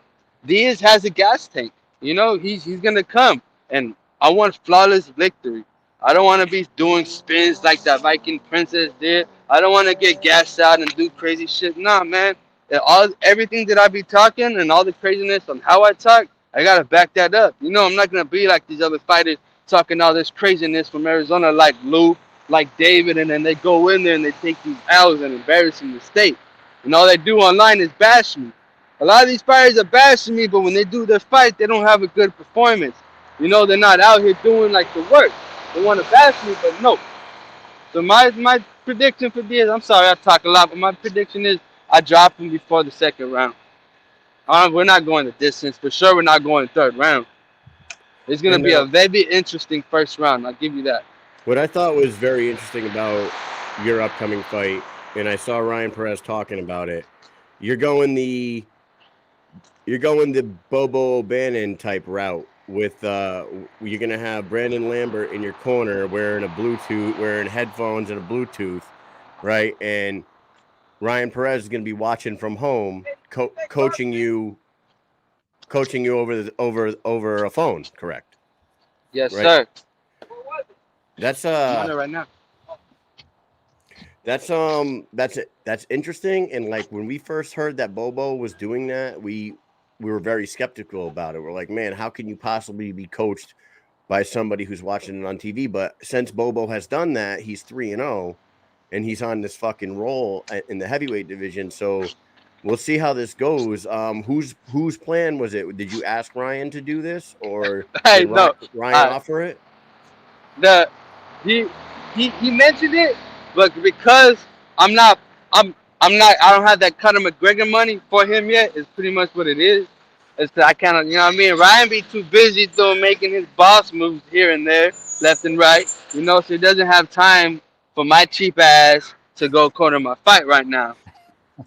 Diaz has a gas tank. You know, he's gonna come, and I want flawless victory. I don't want to be doing spins like that Viking princess did. I don't want to get gassed out and do crazy shit. Nah, man. Everything that I be talking and all the craziness on how I talk, I gotta back that up. You know, I'm not gonna be like these other fighters talking all this craziness from Arizona, like Lou, like David, and then they go in there and they take these L's and embarrassing the state. And all they do online is bash me. A lot of these fighters are bashing me, but when they do their fight, they don't have a good performance. You know, they're not out here doing like the work. They want to bash me, but no. So my prediction for Diaz, I'm sorry I talk a lot, but my prediction is I drop him before the second round. We're not going the distance. For sure, we're not going the third round. It's going to be a very interesting first round. I'll give you that. What I thought was very interesting about your upcoming fight, and I saw Ryan Perez talking about it, you're going the Bobo O'Bannon type route with you're gonna have Brandon Lambert in your corner wearing headphones and a Bluetooth, right? And Ryan Perez is gonna be watching from home, coaching you over a phone, correct? Yes, right? sir. That's I'm on it right now. That's interesting. And like when we first heard that Bobo was doing that, we were very skeptical about it. We're like, man, how can you possibly be coached by somebody who's watching it on TV? But since Bobo has done that, he's 3-0, and he's on this fucking roll in the heavyweight division. So we'll see how this goes. Whose plan was it? Did you ask Ryan to do this, or Hey, did no. Ryan offer it? He mentioned it, but because I don't have that Conor McGregor money for him yet. It's pretty much what it is. It's that I kind of, you know what I mean? Ryan be too busy making his boss moves here and there, left and right. You know, so he doesn't have time for my cheap ass to go corner my fight right now.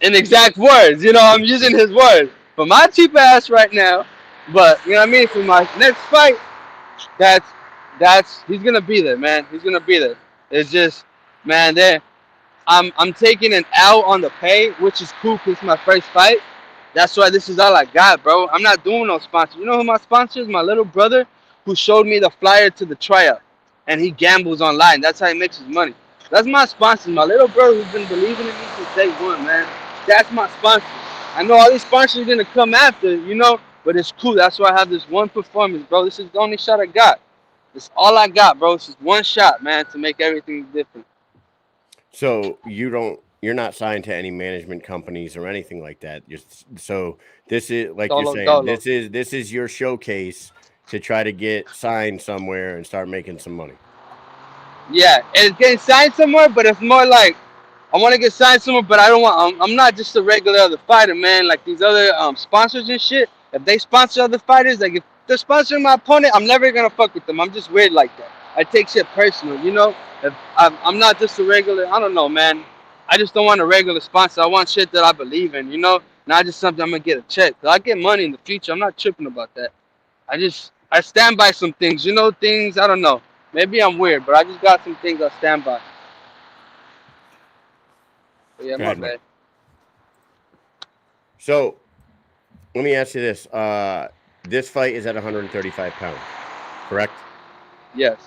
In exact words, you know, I'm using his words for my cheap ass right now. But you know what I mean? For my next fight, he's gonna be there, man. He's gonna be there. It's just, man, I'm taking an L on the pay, which is cool because it's my first fight. That's why this is all I got, bro. I'm not doing no sponsors. You know who my sponsor is? My little brother, who showed me the flyer to the tryout, and he gambles online. That's how he makes his money. That's my sponsor, my little brother who's been believing in me since day one, man. That's my sponsor. I know all these sponsors are gonna come after, but it's cool. That's why I have this one performance, bro. This is the only shot I got. This is all I got, bro. It's just one shot, man, to make everything different. So you're not signed to any management companies or anything like that. So this is like you're saying, this is your showcase to try to get signed somewhere and start making some money. Yeah, it's getting signed somewhere, but it's more like I want to get signed somewhere, but I don't want. I'm not just a regular other fighter, man. Like these other sponsors and shit. If they sponsor other fighters, like if they're sponsoring my opponent, I'm never gonna fuck with them. I'm just weird like that. I take shit personal, If I'm not just a regular, I don't know, man. I just don't want a regular sponsor. I want shit that I believe in, not just something I'm gonna get a check. Cause I get money in the future. I'm not tripping about that. I stand by some things, things. I don't know. Maybe I'm weird, but I just got some things I stand by. But yeah, my bad. So, let me ask you this. This fight is at 135 pounds, correct? Yes.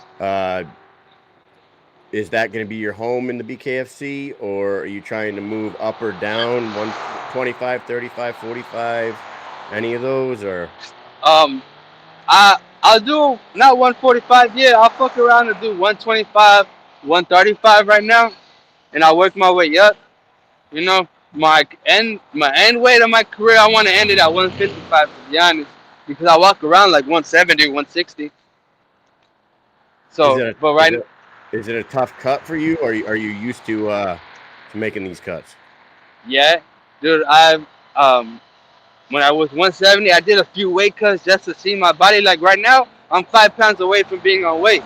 Is that going to be your home in the BKFC, or are you trying to move up or down, 125, 35, 45, any of those, or? I'll do not 145. Yeah, I'll fuck around and do 125, 135 right now, and I'll work my way up. My end weight of my career, I want to end it at 155, to be honest, because I walk around like 170, 160. So, is it a tough cut for you, or are you used to making these cuts? Yeah, dude. When I was 170, I did a few weight cuts just to see my body. Like right now, I'm 5 pounds away from being on weight.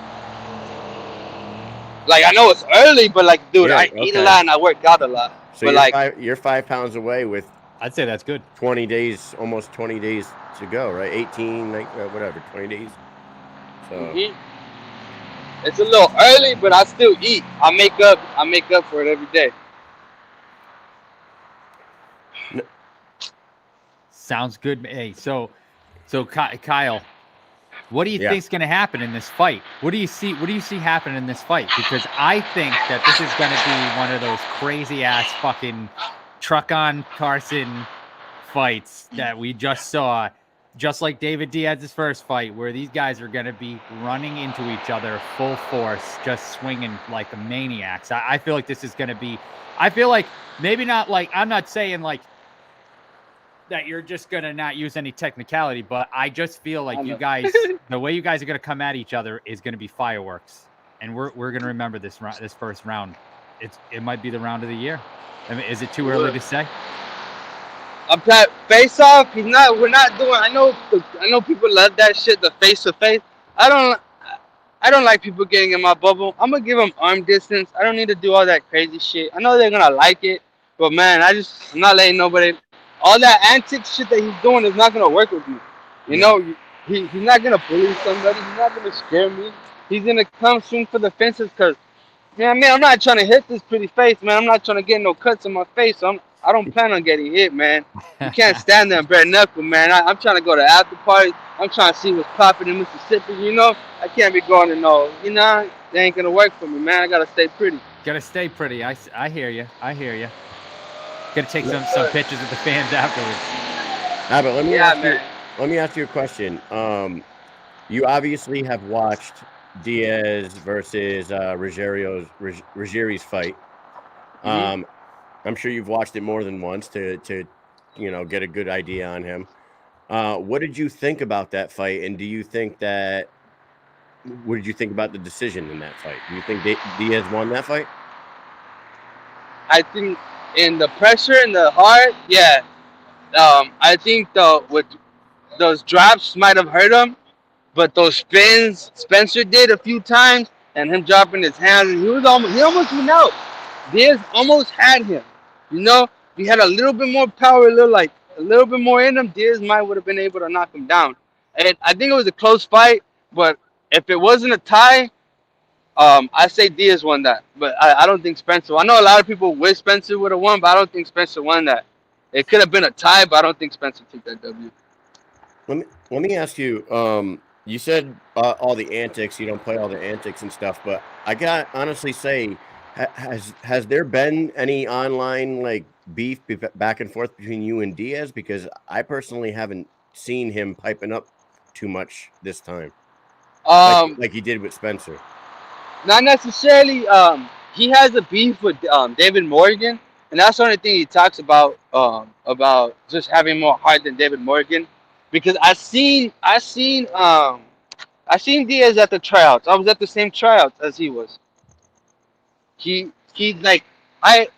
Like I know it's early, but like, dude, I eat a lot and I work out a lot. So you're 5 pounds away with. I'd say that's good. 20 days, almost 20 days to go, right? 18, whatever, 20 days. So it's a little early, but I still eat. I make up for it every day. Sounds good. Hey, so Kyle, what do you think's going to happen in this fight? What do you see happen in this fight? Because I think that this is going to be one of those crazy ass fucking truck on Carson fights that we just saw, just like David Diaz's first fight, where these guys are going to be running into each other full force, just swinging like maniacs. I feel like this is going to be. I feel like maybe not like I'm not saying like that you're just going to not use any technicality, but I just feel like you guys, the way you guys are going to come at each other is going to be fireworks. And we're going to remember this first round. It might be the round of the year. I mean, is it too early to say? I'm trying face off. We're not doing. I know people love that shit, the face to face. I don't like people getting in my bubble. I'm gonna give them arm distance. I don't need to do all that crazy shit. I know they're gonna like it, but man, I'm not letting nobody. All that antic shit that he's doing is not gonna work with me. He's not gonna bully somebody. He's not gonna scare me. He's gonna come swing for the fences because, man, I'm not trying to hit this pretty face, man. I'm not trying to get no cuts on my face. So I don't plan on getting hit, man. You can't stand there and bare knuckle, man. I'm trying to go to after parties. I'm trying to see what's popping in Mississippi, I can't be going to no, that ain't gonna work for me, man. I gotta stay pretty. Gotta stay pretty. I hear you. Gonna take some pictures of the fans afterwards. But let me ask you a question. You obviously have watched Diaz versus Ruggieri's fight. I'm sure you've watched it more than once to get a good idea on him. What did you think about that fight, and what did you think about the decision in that fight? Do you think Diaz won that fight? I think in the pressure and the heart, yeah. I think with those drops might have hurt him, but those spins Spencer did a few times, and him dropping his hands, and he almost went out. Diaz almost had him. He had a little bit more power, a little bit more in him. Diaz would have been able to knock him down. And I think it was a close fight, but if it wasn't a tie, I say Diaz won that, but I don't think Spencer. I know a lot of people wish Spencer would have won, but I don't think Spencer won that. It could have been a tie, but I don't think Spencer took that W. Let me ask you. You said all the antics. You don't play all the antics and stuff, but I gotta honestly say, has there been any online like beef back and forth between you and Diaz? Because I personally haven't seen him piping up too much this time, like he did with Spencer. Not necessarily. He has a beef with David Morgan, and that's the only thing he talks about just having more heart than David Morgan, because I seen Diaz at the tryouts. I was at the same tryouts as he was. He like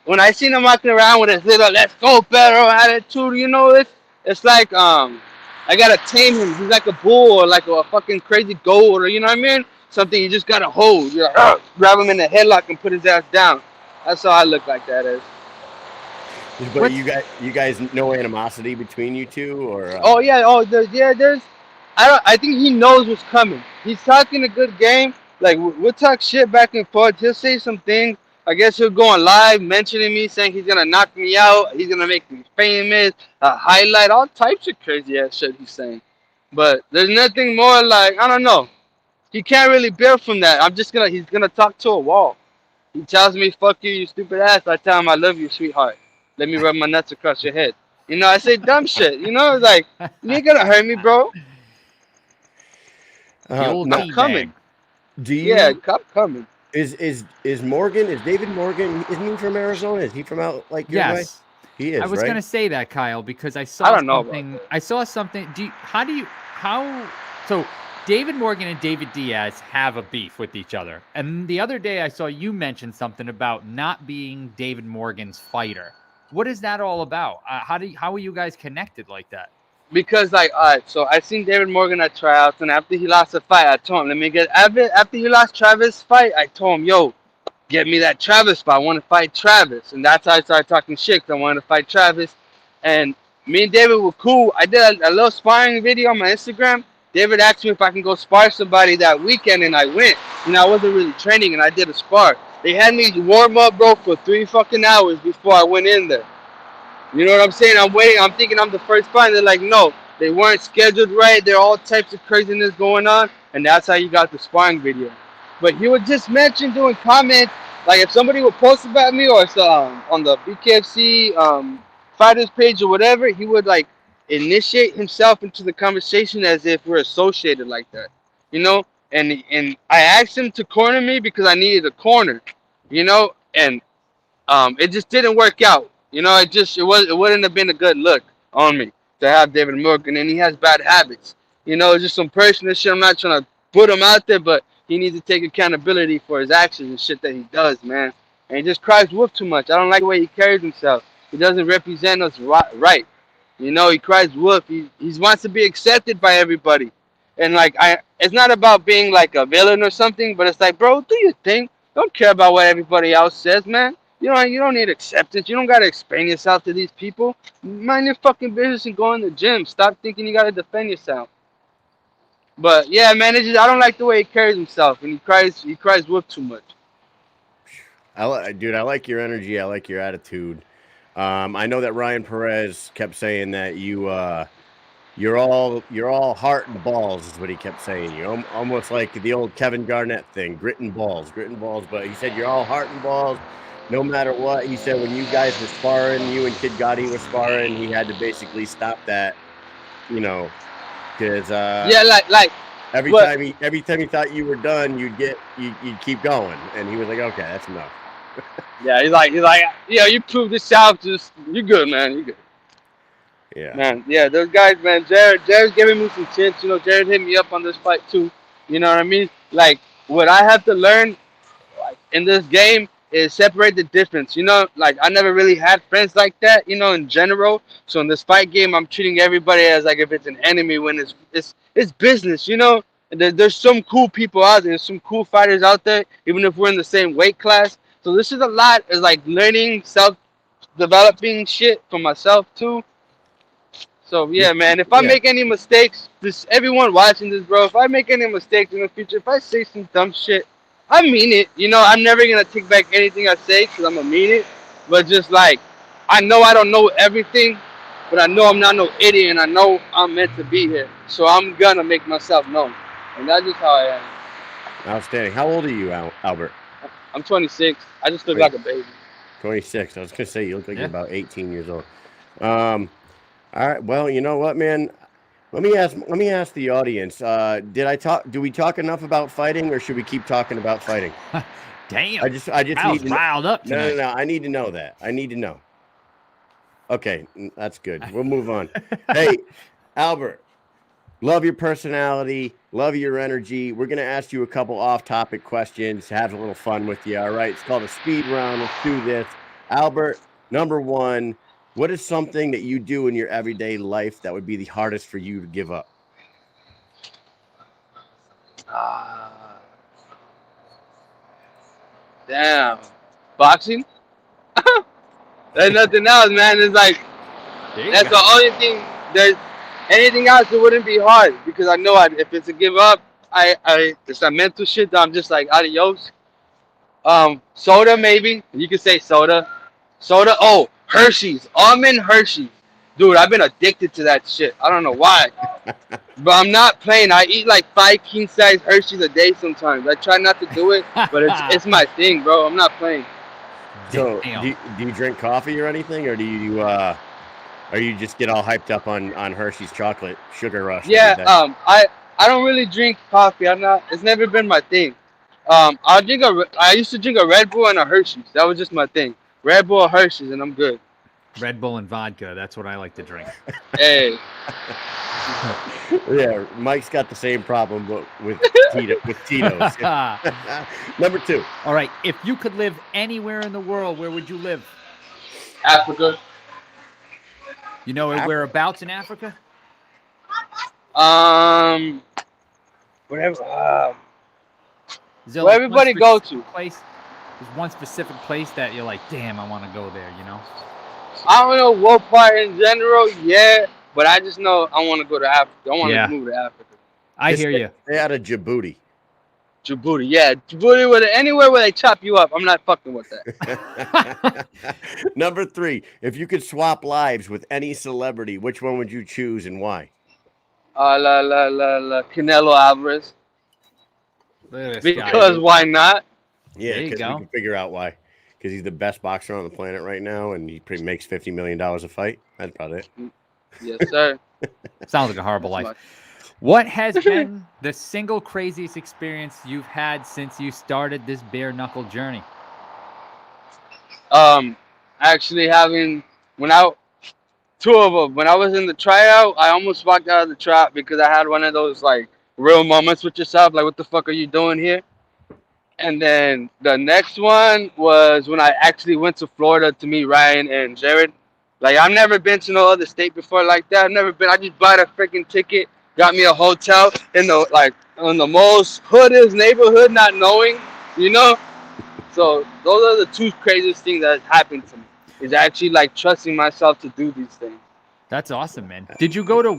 when I seen him walking around with his little "let's go Pedro" attitude, it's like I gotta tame him. He's like a bull or like a fucking crazy goat, or you know what I mean? Something you just gotta hold. You're like, grab him in the headlock and put his ass down. That's how I look like that is. But you guys, no animosity between you two, or? Oh yeah, there's. I think he knows what's coming. He's talking a good game. Like we'll talk shit back and forth. He'll say some things. I guess he'll go on live mentioning me, saying he's gonna knock me out. He's gonna make me famous. Highlight all types of crazy ass shit he's saying. But there's nothing more like I don't know. He can't really build from that. He's gonna talk to a wall. He tells me, "Fuck you, you stupid ass." I tell him, "I love you, sweetheart. Let me rub my nuts across your head." I say dumb shit. Like you ain't gonna hurt me, bro. I'm coming. Do you? Yeah, I'm coming. Is Morgan? Is David Morgan? Isn't he from Arizona? Is he from out like your way? Yes. He is. I was right? gonna say that, Kyle, because I saw something. I saw something. So David Morgan and David Diaz have a beef with each other, and the other day I saw you mention something about not being David Morgan's fighter. What is that all about? How are you guys connected like that? Because so I seen David Morgan at tryouts, and after he lost the fight, I told him, after he lost Travis' fight, I told him, yo, get me that Travis fight. I want to fight Travis, and that's how I started talking shit. 'Cause I wanted to fight Travis, and me and David were cool. I did a little sparring video on my Instagram. David asked me if I can go spar somebody that weekend, and I went. I wasn't really training, and I did a spar. They had me warm up, bro, for 3 fucking hours before I went in there. You know what I'm saying? I'm waiting. I'm thinking I'm the first fight. They're like, no, they weren't scheduled right. There are all types of craziness going on, and that's how you got the sparring video. But he would just mention doing comments, like if somebody would post about me or on the BKFC fighters page or whatever, he would like initiate himself into the conversation as if we're associated like that, And I asked him to corner me because I needed a corner, and it just didn't work out. It wouldn't have been a good look on me to have David Morgan, and he has bad habits. It's just some personal shit. I'm not trying to put him out there, but he needs to take accountability for his actions and shit that he does, man. And he just cries wolf too much. I don't like the way he carries himself. He doesn't represent us right. He cries wolf. He wants to be accepted by everybody. And it's not about being like a villain or something, but it's like, bro, do your thing. Don't care about what everybody else says, man. You don't need acceptance. You don't gotta explain yourself to these people. Mind your fucking business and go in the gym. Stop thinking you gotta defend yourself. But yeah, man, I don't like the way he carries himself, and he cries wolf too much. Dude, I like your energy. I like your attitude. I know that Ryan Perez kept saying that you're all heart and balls is what he kept saying. You almost like the old Kevin Garnett thing, grit and balls. But he said you're all heart and balls. No matter what, he said when you guys were sparring, you and Kid Gotti were sparring, he had to basically stop that, because every time he thought you were done, you'd keep going, and he was like, okay, that's enough. Yeah, he's like, yeah, you proved this out. You're good, man. You're good. Yeah, man. Yeah, those guys, man. Jared's giving me some tips. Jared hit me up on this fight too. You know what I mean? Like what I have to learn, in this game. Is separate the difference, I never really had friends like that, in general. So in this fight game, I'm treating everybody as like if it's an enemy when it's business, There's some cool people out there, some cool fighters out there, even if we're in the same weight class. So this is a lot is like learning self-developing shit for myself too. So yeah, man, if I make any mistakes, everyone watching this, bro, if I make any mistakes in the future, if I say some dumb shit, I mean it. I'm never going to take back anything I say because I'm going to mean it. But just I know I don't know everything, but I know I'm not no idiot, and I know I'm meant to be here. So I'm going to make myself known. And that's just how I am. Outstanding. How old are you, Albert? I'm 26. I just look Wait. like a baby. 26. I was gonna say you look like Yeah. you're about 18 years old. All right. Well, you know what, man? Let me ask the audience. Do we talk enough about fighting, or should we keep talking about fighting? Damn. I just I need was to know. riled up tonight. No. I need to know that. I need to know. Okay, that's good. We'll move on. Hey, Albert, love your personality, love your energy. We're gonna ask you a couple off-topic questions, have a little fun with you. All right, it's called a speed round. Let's do this. Albert, number one, what is something that you do in your everyday life that would be the hardest for you to give up? Damn. Boxing? There's nothing else, man. It's like, There you that's go. the only thing. There's anything else, it wouldn't be hard because I know if it's a give up, it's that mental shit that I'm just like adios. Soda maybe you could say soda. Oh, Hershey's, almond Hershey's, dude. I've been addicted to that shit. I don't know why, but I'm not playing. I eat like 5 king size Hershey's a day sometimes. I try not to do it, but it's my thing, bro. I'm not playing. So, Damn. do you drink coffee or anything, or do you or you just get all hyped up on Hershey's chocolate sugar rush? Yeah, every day? I don't really drink coffee. It's never been my thing. I used to drink a Red Bull and a Hershey's. That was just my thing. Red Bull or Hershey's, and I'm good. Red Bull and vodka. That's what I like to drink. Hey, Yeah, Mike's got the same problem, but with Tito's. Number two. All right. If you could live anywhere in the world, where would you live? Africa. You know whereabouts in Africa? Whatever. Is there Where like one everybody go specific to? place? There's one specific place that you're like, damn, I want to go there. You know? I don't know what part in general, yeah, but I just know I want to go to Africa. I want Yeah. to move to Africa. I hear you. Stay out of Djibouti. Djibouti, yeah, Djibouti, anywhere where they chop you up, I'm not fucking with that. Number three. If you could swap lives with any celebrity, which one would you choose and why? Canelo Alvarez. Look at this guy. Because why not? Yeah, There you because we go. can figure out why. Because he's the best boxer on the planet right now, and he makes $50 million a fight. That's about it. Yes, sir. Sounds like a horrible That's life. What has been the single craziest experience you've had since you started this bare knuckle journey? Actually having two of them. When I was in the tryout, I almost walked out of the tryout because I had one of those like real moments with yourself, like what the fuck are you doing here? And then the next one was when I actually went to Florida to meet Ryan and Jared. Like I've never been to no other state before like that. I've never been. I just bought a freaking ticket, got me a hotel in the most hoodest neighborhood, not knowing, you know. So those are the two craziest things that happened to me. Is actually like trusting myself to do these things. That's awesome, man. Did you go to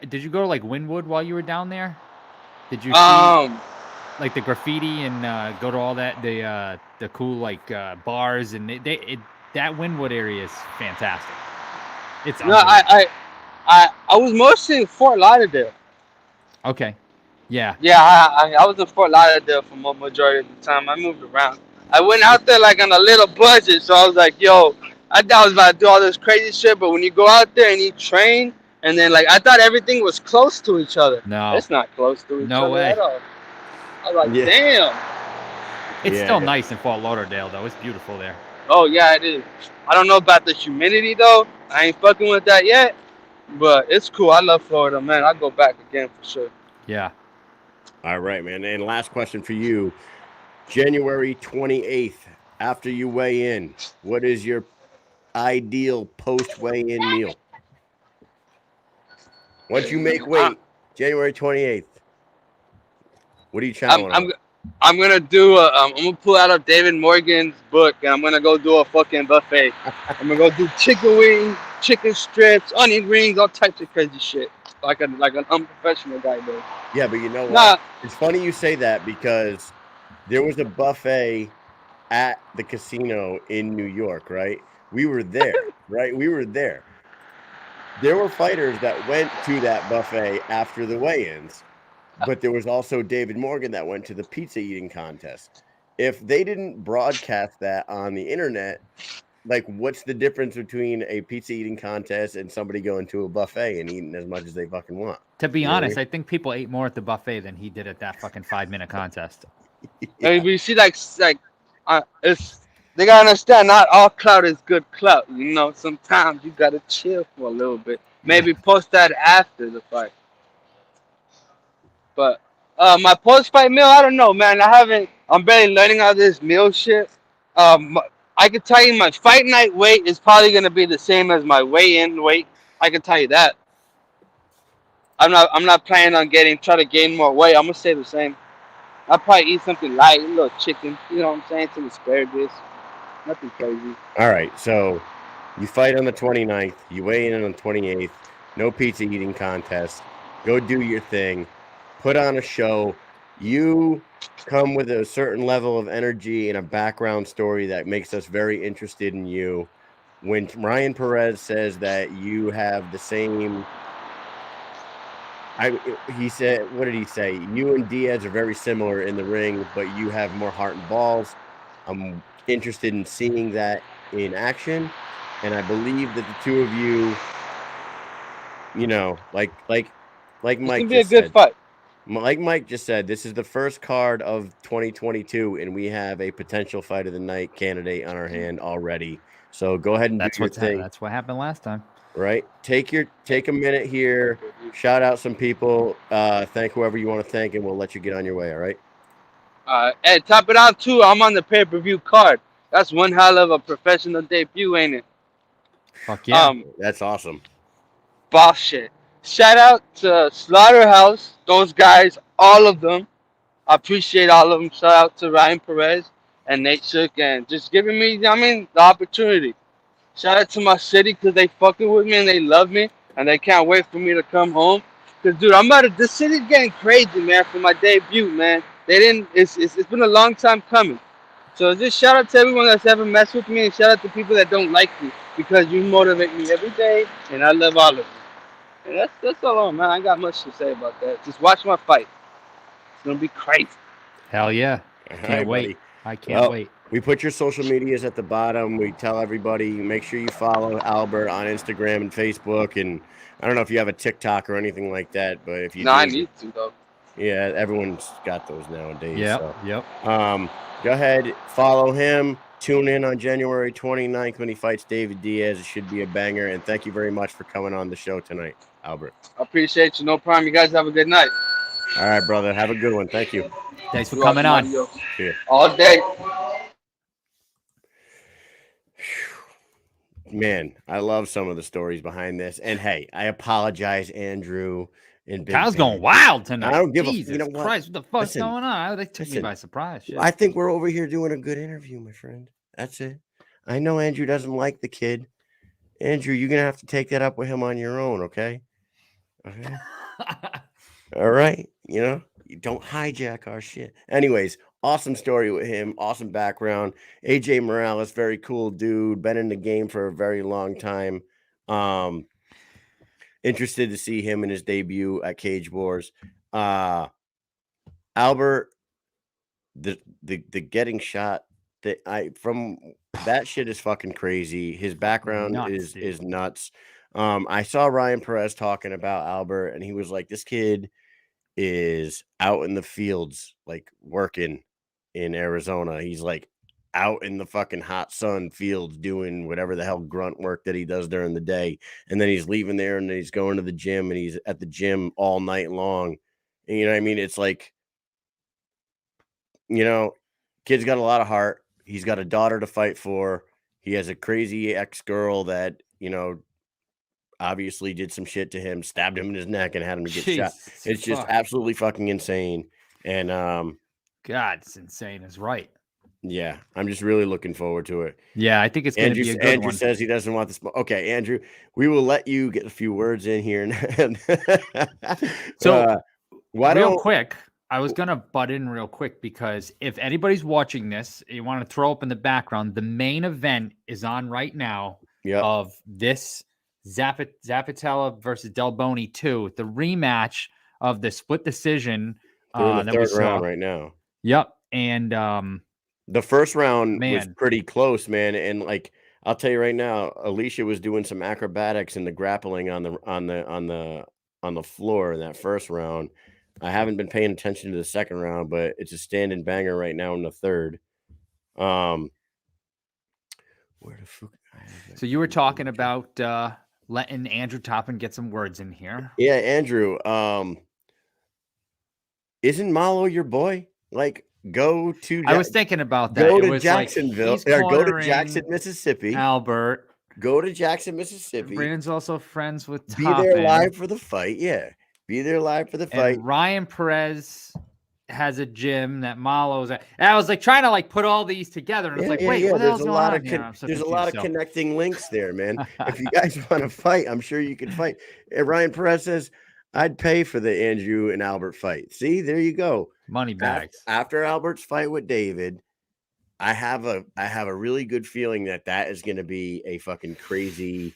Did you go to like Wynwood while you were down there? Did you see like the graffiti and go to all that the cool like bars and that Wynwood area is fantastic. It's No, I was mostly in Fort Lauderdale. okay. Yeah. Yeah, I was in Fort Lauderdale for the majority of the time. I moved around. I went out there like on a little budget, so I was like, yo, I thought I was about to do all this crazy shit, but when you go out there and you train, and then like I thought everything was close to each other. No. It's not close to each No other way. at all. I was like, Yeah. damn. It's Yeah. still nice in Fort Lauderdale though. It's beautiful there. Oh yeah, it is. I don't know about the humidity though. I ain't fucking with that yet, but it's cool. I love Florida, man. I'll go back again for sure. Yeah. All right, man. And last question for you. January 28th, after you weigh in, what is your ideal post-weigh-in meal? Once you make weight, January 28th, what are you chowing on? I'm gonna do I'm gonna pull out of David Morgan's book and I'm gonna go do a fucking buffet. I'm gonna go do chicken wings, chicken strips, onion rings, all types of crazy shit. Like an unprofessional guy does. Yeah, but you know what? Nah. It's funny you say that because there was a buffet at the casino in New York, right? We were there, right? We were there. There were fighters that went to that buffet after the weigh-ins, but there was also David Morgan that went to the pizza eating contest. If they didn't broadcast that on the internet, like, what's the difference between a pizza eating contest and somebody going to a buffet and eating as much as they fucking want? To be You know what I honest, mean? I think people ate more at the buffet than he did at that fucking 5-minute contest. Yeah. We see it's they gotta understand not all clout is good clout. You know, sometimes you gotta chill for a little bit. Maybe post that after the fight. But my post fight meal, I don't know, man. I'm barely learning all this meal shit. Um, I can tell you my fight night weight is probably gonna be the same as my weigh-in weight. I can tell you that. I'm not planning on try to gain more weight. I'm gonna stay the same. I'll probably eat something light, a little chicken. You know what I'm saying? Some asparagus. Nothing crazy. All right, so you fight on the 29th, you weigh in on the 28th, no pizza eating contest. Go do your thing, put on a show. You come with a certain level of energy and a background story that makes us very interested in you. When Ryan Perez says that you have the same, he said, what did he say? You and Diaz are very similar in the ring, but you have more heart and balls. I'm interested in seeing that in action, and I believe that the two of you, you know, like It's Mike gonna be a just good said, fight. like Mike just said, this is the first card of 2022, and we have a potential fight of the night candidate on our hand already. So go ahead and do your thing. That's what happened last time. Right? Take a minute here, shout out some people, thank whoever you want to thank, and we'll let you get on your way. All right. Hey, top it out too. I'm on the pay-per-view card. That's one hell of a professional debut, ain't it? Fuck yeah. That's awesome. Boss shit. Shout out to Slaughterhouse. Those guys, all of them. I appreciate all of them. Shout out to Ryan Perez and Nate Shook and just giving me, the opportunity. Shout out to my city because they fucking with me and they love me and they can't wait for me to come home. Cause dude, this city's getting crazy, man, for my debut, man. They didn't. It's been a long time coming. So just shout out to everyone that's ever messed with me and shout out to people that don't like me because you motivate me every day and I love all of you. And that's all, man. I ain't got much to say about that. Just watch my fight. It's gonna be crazy. Hell yeah. All Can't right, wait. buddy. I can't Well, wait. we put your social medias at the bottom. We tell everybody, make sure you follow Albert on Instagram and Facebook. And I don't know if you have a TikTok or anything like that, but if you No, do, I need to though. yeah, everyone's got those nowadays. Yep. So, Yep. go ahead, follow him. Tune in on January 29th when he fights David Diaz. It should be a banger. And thank you very much for coming on the show tonight, Albert. I appreciate you. No problem. You guys have a good night. All right, brother. Have a good one. Thank you. Thanks for coming on. See ya. All day. Man, I love some of the stories behind this. And hey, I apologize, Andrew. And Big Kyle's Ben. going wild tonight. I don't give Jesus you know what? Christ, what the fuck's Listen, going on? They took me listen, by surprise. Shit. I think we're over here doing a good interview, my friend. That's it. I know Andrew doesn't like the kid. Andrew, you're gonna have to take that up with him on your own, okay? Okay. All right. You know, you don't hijack our shit. Anyways, awesome story with him. Awesome background. AJ Morales, very cool dude. Been in the game for a very long time. Interested to see him in his debut at Cage Wars. Albert, the getting shot from that shit is fucking crazy. His background is nuts. I saw Ryan Perez talking about Albert, and he was like, this kid is out in the fields, like working in Arizona. He's like out in the fucking hot sun fields doing whatever the hell grunt work that he does during the day. And then he's leaving there and then he's going to the gym and he's at the gym all night long. And you know what I mean? It's like, you know, kid's got a lot of heart. He's got a daughter to fight for. He has a crazy ex-girl that, you know, obviously did some shit to him, stabbed him in his neck and had him to get shot. It's just absolutely fucking insane. And God, it's insane. It's right. Yeah, I'm just really looking forward to it. Yeah, I think it's going to be a good Andrew one. says he doesn't want this. Okay, Andrew, we will let you get a few words in here. So, real quick, I was going to butt in real quick because if anybody's watching this, you want to throw up in the background, the main event is on right now of this Zapatella versus Del Boni 2, the rematch of the split decision. They're in the that we third round saw. right now. Yep. And The first round was Man. pretty close, man. And like I'll tell you right now, Alicia was doing some acrobatics and the grappling on the floor in that first round. I haven't been paying attention to the second round, but it's a standing banger right now in the third. Where the fuck? So you were talking about letting Andrew Toppin get some words in here. Yeah, Andrew. Isn't Malo your boy? Like, go to. I was thinking about that. Go It to was Jacksonville, like, or go to Jackson, Mississippi. Albert. Go to Jackson, Mississippi. Brandon's also friends with Be Toppin. there live for the fight. Yeah, be there live for the fight. And Ryan Perez has a gym that Malo's at. And I was like trying to like put all these together, and it's like, wait, what the hell's going on here? I'm so There's a confused, lot of connecting links there, man. If you guys want to fight, I'm sure you can fight. And Ryan Perez says, "I'd pay for the Andrew and Albert fight." See, there you go. Money bags. After Albert's fight with David, I have a really good feeling that is going to be a fucking crazy.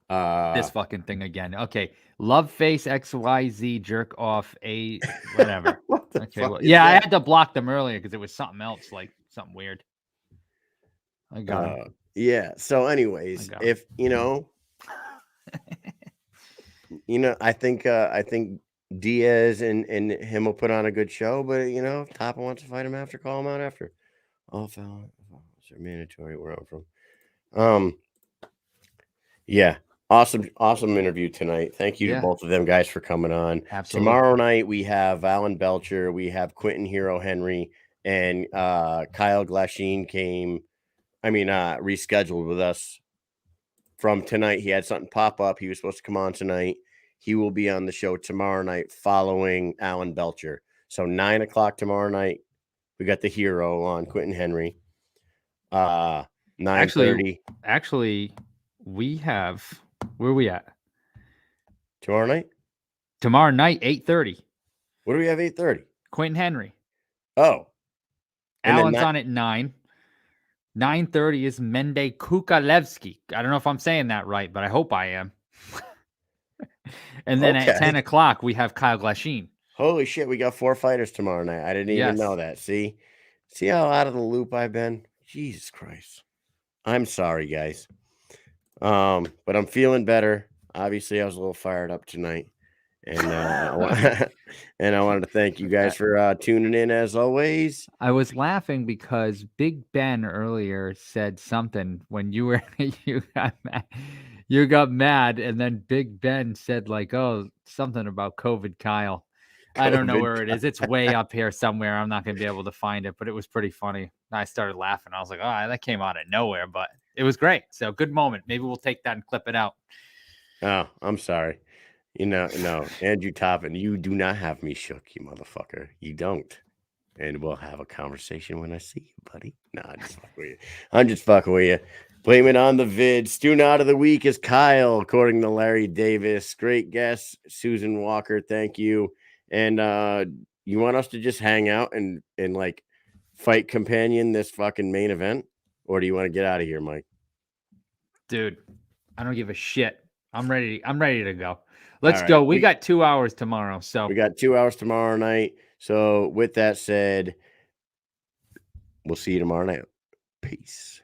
This fucking thing again. Okay, love face XYZ jerk off a whatever. What the Okay, fuck well, is yeah, I that? had to block them earlier because it was something else, like something weird. I got it. Yeah. So, anyways, I got it. if I think Diaz and him will put on a good show, but if Toppin wants to fight him after, call him out after. All fellas are mandatory where I'm from. Yeah. Awesome interview tonight. Thank you to both of them guys for coming on. Absolutely. Tomorrow night we have Alan Belcher, we have Quentin Hero Henry, and Kyle Glasheen rescheduled with us from tonight. He had something pop up. He was supposed to come on tonight. He will be on the show tomorrow night following Alan Belcher. So 9:00 tomorrow night, we got the Hero on, Quentin Henry. 9:30. Actually, we have, where are we at? Tomorrow night? Tomorrow night, 8:30. What do we have 8:30? Quentin Henry. Oh. And Alan's on at 9. 9:30 is Mende Kukalevsky. I don't know if I'm saying that right, but I hope I am. And then at 10:00, we have Kyle Glasheen. Holy shit, we got 4 fighters tomorrow night. I didn't even know that. See how out of the loop I've been? Jesus Christ. I'm sorry, guys. But I'm feeling better. Obviously, I was a little fired up tonight. And I wanted to thank you guys for tuning in as always. I was laughing because Big Ben earlier said something when you got mad, and then Big Ben said like, "Oh, something about COVID, Kyle." I don't know where it is. It's way up here somewhere. I'm not going to be able to find it, but it was pretty funny. I started laughing. I was like, "Oh, that came out of nowhere," but it was great. So good moment. Maybe we'll take that and clip it out. Oh, I'm sorry. No, Andrew Toppin, you do not have me shook, you motherfucker. You don't. And we'll have a conversation when I see you, buddy. No, I'm just fucking with you. Blame it on the vid. Student out of the week is Kyle, according to Larry Davis. Great guest, Susan Walker. Thank you. And you want us to just hang out and like fight companion this fucking main event? Or do you want to get out of here, Mike? Dude, I don't give a shit. I'm ready to go. Let's go. We got 2 hours tomorrow. So we got 2 hours tomorrow night. So with that said, we'll see you tomorrow night. Peace.